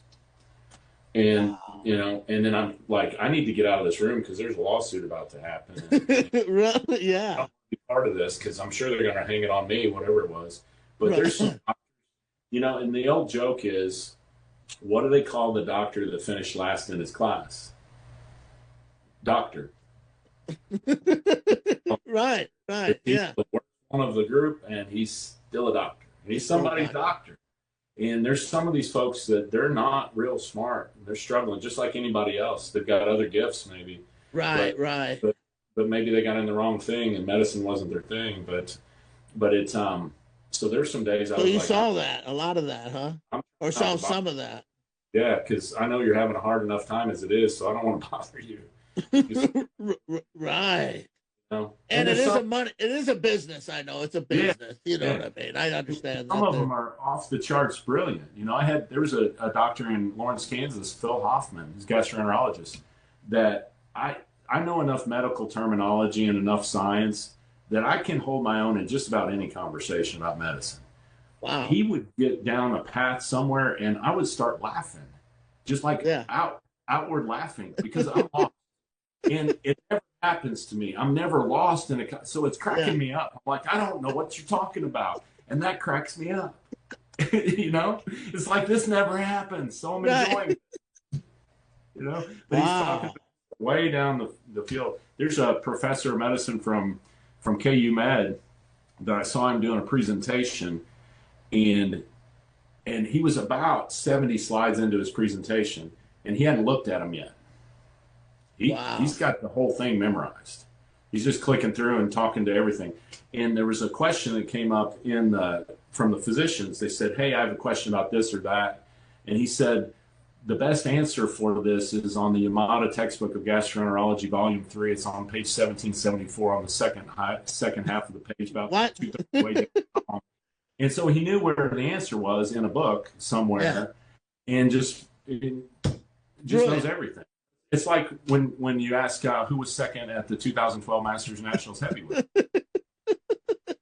and Wow. you know, and then I'm like, I need to get out of this room because there's a lawsuit about to happen, and Really? I don't Yeah. want to be part of this because I'm sure they're going to hang it on me, whatever it was. But there's some, Right. you know, and the old joke is, what do they call the doctor that finished last in his class? Doctor. Right. Right. He's Yeah. the worst one of the group, and he's still a doctor. He's Still a somebody's doctor. doctor. And there's some of these folks that they're not real smart. They're struggling just like anybody else. They've got other gifts maybe, Right. but Right. but but maybe they got in the wrong thing and medicine wasn't their thing. But it's so there's some days I So was you like, saw that, a lot of that, huh? I'm Or not saw to bother. some of that. Yeah, because I know you're having a hard enough time as it is, so I don't want to bother you. Just, Right. you know, and And it there's is some, a money. It is a business. I know it's a yeah, business. You know yeah. what I mean. I understand Some that. of them are off the charts brilliant. You know, there was a doctor in Lawrence, Kansas, Phil Hoffman, he's a gastroenterologist, that I know enough medical terminology and enough science that I can hold my own in just about any conversation about medicine. Wow. He would get down a path somewhere and I would start laughing, just like Yeah. outward laughing because I'm lost. And it never happens to me. I'm never lost in a, so it's Yeah. cracking me up. I'm like, I don't know what you're talking about. And that cracks me up. You know, it's like this never happens. So I'm enjoying Right. it, you know, but he's talking Wow. way down the field. There's a professor of medicine from KU Med that I saw him doing a presentation, and he was about 70 slides into his presentation and he hadn't looked at them yet. Wow. He's got the whole thing memorized. He's just clicking through and talking to everything. And there was a question that came up from the physicians. They said, "Hey, I have a question about this or that," and he said, "The best answer for this is on the Yamada textbook of gastroenterology, volume 3. It's on page 1774 on the second half of the page, about What? two-thirds of the way down." And so he knew where the answer was in a book Yeah. somewhere, and just knows Brilliant. everything. It's like when you ask who was second at the 2012 Masters Nationals heavyweight.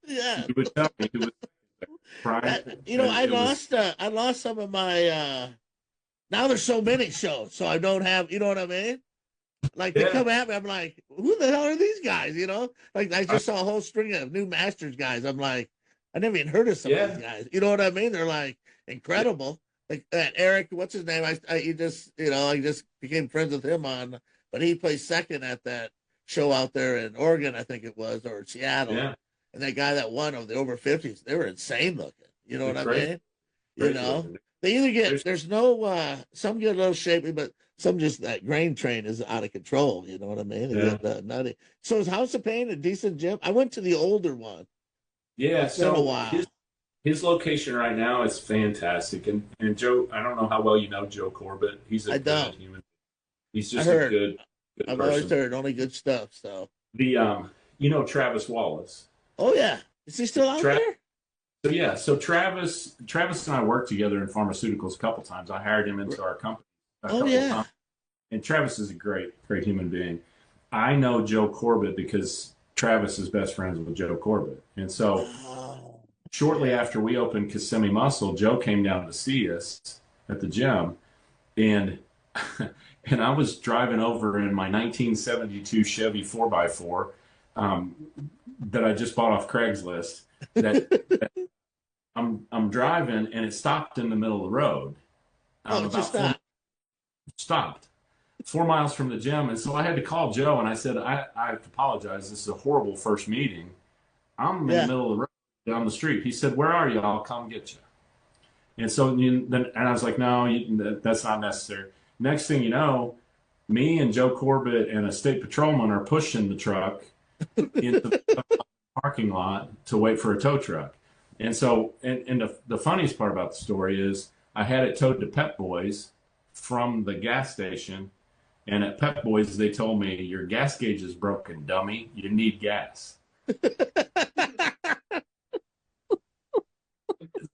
Yeah. You would tell me who was Brian. I lost some of my. Now there's so many shows, so I don't have. You know what I mean? Like they come at me, I'm like, who the hell are these guys? You know, like I just saw a whole string of new Masters guys. I'm like, I never even heard of some of these guys. You know what I mean? They're like incredible. Like Eric, what's his name? He just, I just became friends with him but he plays second at that show out there in Oregon, I think it was, or Seattle. Yeah. And that guy that won of the over 50s, they were insane looking. You know what I mean? You know, they either get, there's no, some get a little shapy, but some just that grain train is out of control. You know what I mean? They get nutty. So is House of Pain a decent gym? I went to the older one. Yeah. It's been a while. His location right now is fantastic. And Joe, I don't know how well you know Joe Corbett. He's a good human. He's just a good I've person. always heard only good stuff. So Travis Wallace. Oh yeah. Is he still out there? So Travis and I worked together in pharmaceuticals a couple times. I hired him into our company a couple times. And Travis is a great human being. I know Joe Corbett because Travis is best friends with Joe Corbett. And so shortly after we opened Kissimmee Muscle, Joe came down to see us at the gym, and I was driving over in my 1972 Chevy 4x4 that I just bought off Craigslist. That I'm driving, and it stopped in the middle of the road. It just stopped 4 miles from the gym, and so I had to call Joe, and I said, I have to apologize. This is a horrible first meeting. I'm in the middle of the road down the street. He said, where are you? I'll come get you. And so then I was like, no, that's not necessary. Next thing you know, me and Joe Corbett and a state patrolman are pushing the truck into the parking lot to wait for a tow truck. And so, and the funniest part about the story is I had it towed to Pep Boys from the gas station. And at Pep Boys, they told me, your gas gauge is broken, dummy. You need gas.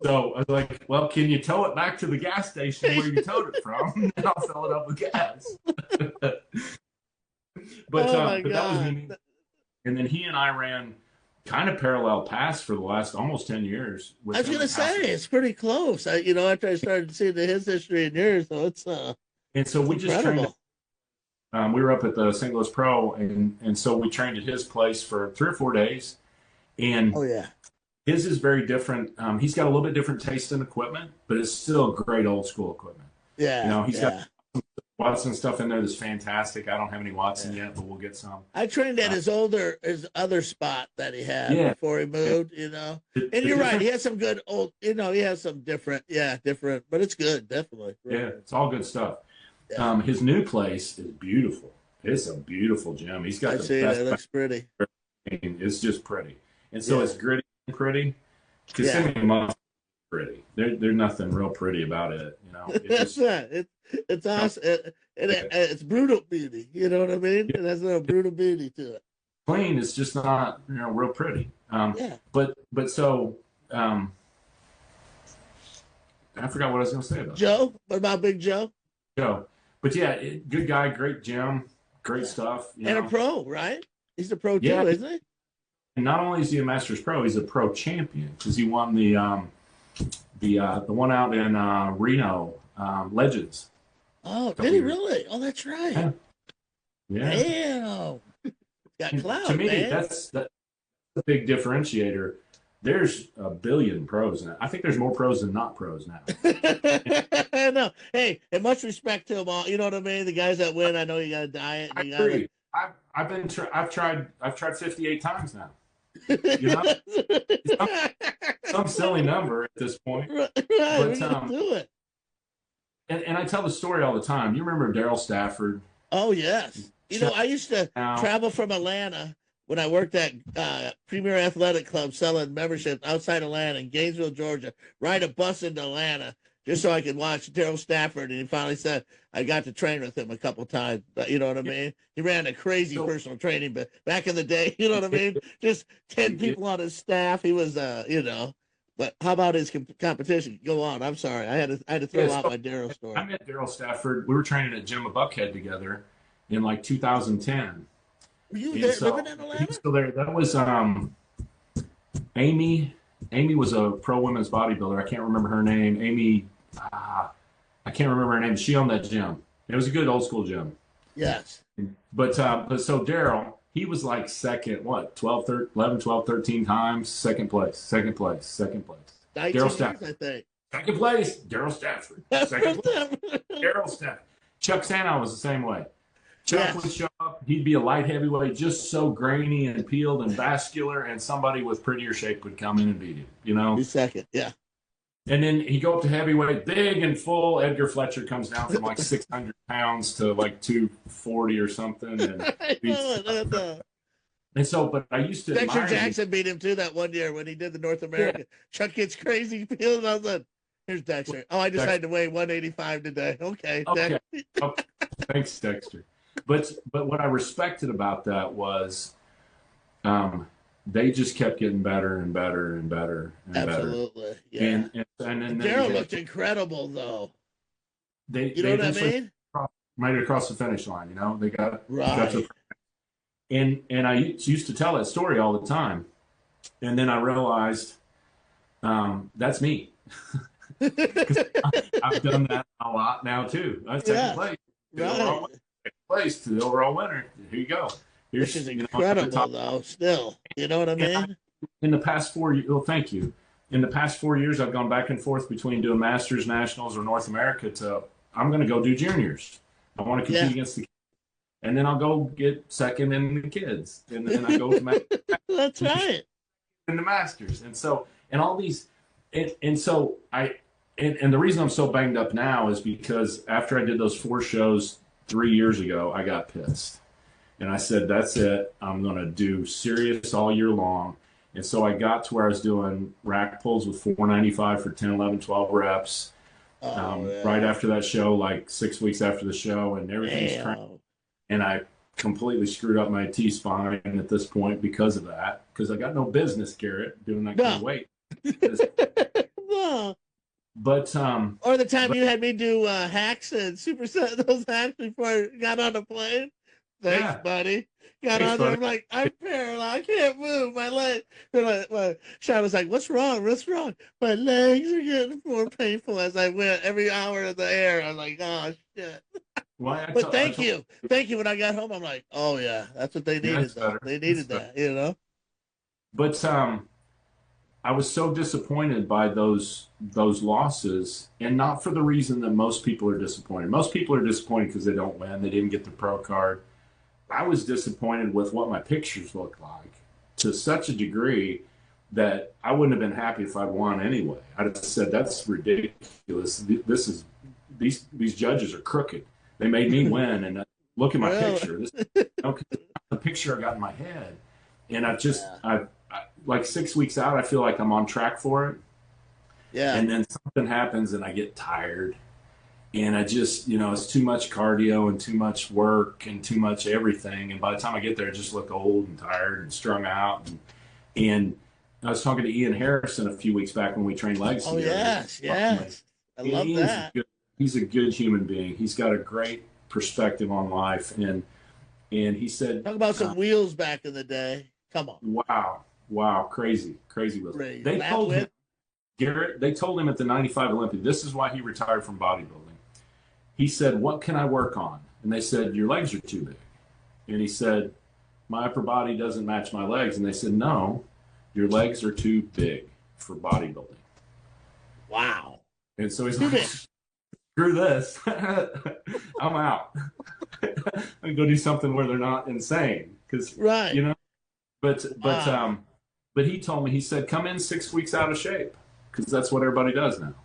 So I was like, well, can you tow it back to the gas station where you towed it from? And I'll fill it up with gas. But that was me. And then he and I ran kind of parallel paths for the last almost 10 years. I was going to say, it's pretty close. After I started seeing his history and yours, so it's and so we just trained. We were up at the St. Louis Pro, and so we trained at his place for 3 or 4 days. And his is very different. He's got a little bit different taste in equipment, but it's still great old school equipment. Yeah. He's got Watson stuff in there that's fantastic. I don't have any Watson yet, but we'll get some. I trained at his other spot that he had before he moved, And you're right. He has some good old, he has some different, but it's good. Definitely. Yeah. It's all good stuff. Yeah. His new place is beautiful. It's a beautiful gym. He's got the best. It looks pretty. It's just pretty. And so it's gritty and pretty. Kissimmee Muscle is pretty. There's nothing real pretty about it. It's awesome. It's brutal beauty. You know what I mean? It has a little brutal beauty to it. Clean is just not real pretty. But so I forgot what I was going to say about Joe. What about Big Joe? Joe. But good guy, great gym, great stuff. A pro, right? He's a pro too, isn't he? And not only is he a Masters pro, he's a pro champion because he won the one out in Reno, Legends. Oh, did he really? Oh, that's right. Yeah. Damn. Got clout, to me, man. that's the big differentiator. There's a billion pros now. I think there's more pros than not pros now. No, hey, and much respect to them all. You know what I mean? The guys that win, I know you got to diet. I agree. I've tried 58 times now. Some silly number at this point. Right, but do it. And I tell the story all the time. You remember Daryl Stafford? Oh yes. I used to travel from Atlanta when I worked at Premier Athletic Club selling memberships outside Atlanta in Gainesville, Georgia. Ride a bus into Atlanta just so I could watch Daryl Stafford, and he finally said I got to train with him a couple times. You know what I mean? He ran a crazy personal training, but back in the day, you know what I mean? Just 10 people on his staff. He was, But how about his competition? Go on. I'm sorry, I had to throw out my Daryl story. I met Daryl Stafford. We were training at Jim Buckhead together, in like 2010. Were you And there so living in Atlanta? he's still there. That was Amy. Amy was a pro women's bodybuilder. I can't remember her name. Amy, I can't remember her name. She owned that gym. It was a good old school gym. Yes. But so Daryl, he was like second, what, 12, 13, 11, 12, 13 times, second place, second place, second place. 19 Daryl years, Stafford. I think. Second place, Daryl Stafford. Second place, Daryl Stafford. Chuck Sanow was the same way. Chuck would show up, he'd be a light heavyweight, just so grainy and peeled and vascular, and somebody with prettier shape would come in and beat him, you know? He's second, yeah. And then he'd go up to heavyweight, big and full. Edgar Fletcher comes down from like 600 pounds to like 240 or something. And so, but I used to Dexter admire Jackson beat him too that one year when he did the North America. Yeah. Chuck gets crazy peeled. I was like, here's Dexter. Oh, I decided to weigh 185 today. Okay. Okay. Thanks, Dexter. But what I respected about that was they just kept getting better and better and better and Absolutely. better. Yeah. And then Daryl looked incredible though. You know what I mean? Made it across the finish line, you know? They got right. And I used to tell that story all the time. And then I realized that's me. I've done that a lot now too. Second place. Right. Place to the overall winner. Here you go. Which is incredible, though. Still, you know what I mean? In the past 4 years, well, thank you. In the past 4 years, I've gone back and forth between doing Masters, Nationals, or North America. I'm going to go do juniors. I want to compete against the kids, and then I'll go get second in the kids, and then I go to That's right. In the Masters, and all these, and so and the reason I'm so banged up now is because after I did those 4 shows 3 years ago, I got pissed. And I said, that's it. I'm going to do serious all year long. And so I got to where I was doing rack pulls with 495 for 10, 11, 12 reps. Right after that show, like 6 weeks after the show, and everything's cranked. And I completely screwed up my T-spine at this point because of that. Because I got no business, Garrett, doing that kind of weight. No. But or the time you had me do hacks and superset those hacks before I got on the plane. Thanks, buddy. Got on there. I'm like, I'm paralyzed. I can't move. My leg. My Sean was like, "What's wrong? What's wrong?" My legs are getting more painful as I went every hour in the air. I'm like, "Oh shit." But thank you. When I got home, I'm like, "Oh yeah, that's what they needed. They needed that, you know." But I was so disappointed by those losses, and not for the reason that most people are disappointed. Most people are disappointed because they don't win. They didn't get the pro card. I was disappointed with what my pictures looked like to such a degree that I wouldn't have been happy if I'd won anyway. I'd have said, that's ridiculous. These judges are crooked. They made me win, and look at my picture. This the picture I got in my head. And I've like 6 weeks out, I feel like I'm on track for it. Yeah. And then something happens and I get tired. And I just, it's too much cardio and too much work and too much everything. And by the time I get there, I just look old and tired and strung out. And I was talking to Ian Harrison a few weeks back when we trained legs together. Yes. I love that. He's a good human being. He's got a great perspective on life. And he said, talk about some wheels back in the day. Come on. Wow. Crazy wheels. They told him, Garrett, they told him at the 95 Olympic, this is why he retired from bodybuilding. He said, what can I work on? And they said, your legs are too big. And he said, my upper body doesn't match my legs. And they said, no, your legs are too big for bodybuilding. Wow. And so he's like, screw this. I'm out. I'm going to go do something where they're not insane. Because, But he told me, he said, come in 6 weeks out of shape, because that's what everybody does now.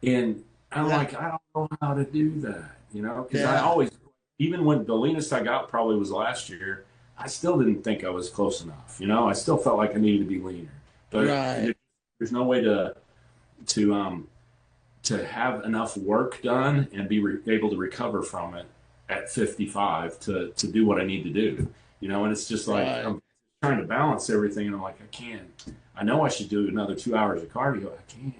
And I'm like, I don't know how to do that, because I always, even when the leanest I got probably was last year, I still didn't think I was close enough. I still felt like I needed to be leaner. But there's no way to have enough work done and be able to recover from it at 55 to do what I need to do. And it's just like, I'm trying to balance everything, and I'm like, I can't. I know I should do another 2 hours of cardio. I can't.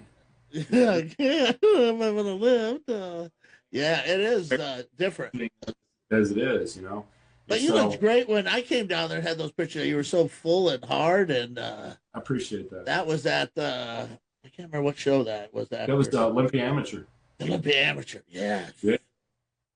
Yeah, I can't. I'm going to live. Yeah, it is different. as it is, you know. But And you so looked great when I came down there and had those pictures. You were so full and hard, and I appreciate that. that was at I can't remember what show that was. That That was the Olympia Amateur. Olympia Amateur. Yeah. Yeah.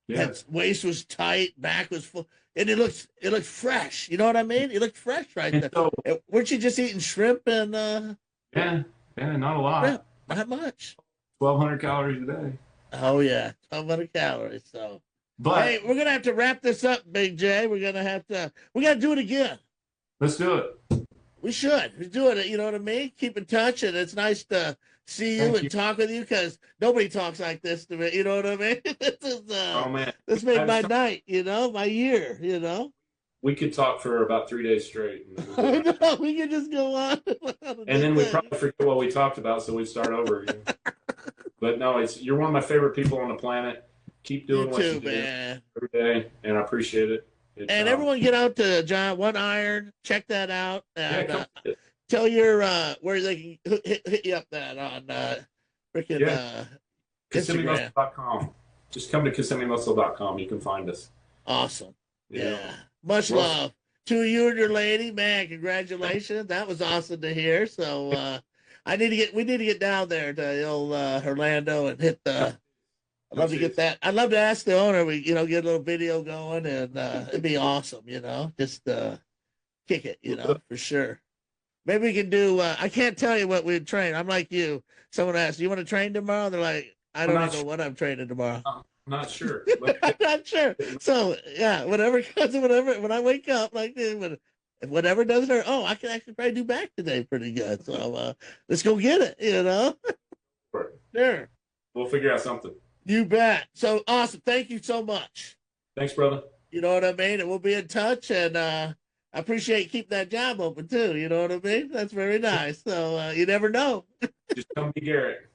Yeah. That waist was tight, back was full, and it looked fresh. You know what I mean? It looked fresh right And there. so, Weren't you just eating shrimp and yeah, not a lot. shrimp? Not much. 1,200 calories a day. Oh yeah, 1,200 calories. So But hey, we're gonna have to wrap this up, Big J. We gotta do it again. let's do it. We should. We do it. You know what I mean? Keep in touch, and it's nice to see you Thank and you. talk with you because nobody talks like this to me. You know what I mean? Oh man, This made my night. You know, my year. You know. we could talk for about 3 days straight. I know. We could just go on. And then we probably forget what we talked about, so we start over again. But no, you're one of my favorite people on the planet. Keep doing You what too, you do man. every day, and I appreciate it. And everyone get out to John One Iron. Check that out. yeah, And come, tell your where they can hit you up that on freaking Instagram. KisimiMuscle.com. Just come to KisimiMuscle.com. You can find us. Awesome. You Yeah. know? Much Well- love to you and your lady, man. Congratulations. That was awesome to hear. So we need to get down there to old Orlando and hit the. I'd love to get that. I'd love to ask the owner. We get a little video going, and it'd be awesome. Just kick it. For sure. Maybe we can do. I can't tell you what we'd train. I'm like you. Someone asked, "Do you want to train tomorrow?" They're like, "I don't even know what I'm training tomorrow." I'm not sure. I'm not sure. So yeah, whatever comes, whatever. When I wake up, like if whatever doesn't hurt, I can actually probably do back today pretty good. So let's go get it. Sure. We'll figure out something. You bet. So awesome. Thank you so much. Thanks, brother. You know what I mean? And we'll be in touch. And I appreciate you keeping that job open too. You know what I mean? That's very nice. So you never know. Just come be Garrett.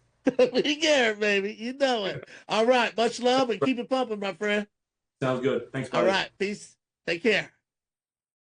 Be Garrett, baby. You know it. All right. Much love and keep it pumping, my friend. Sounds good. Thanks, buddy. All right. Peace. Take care.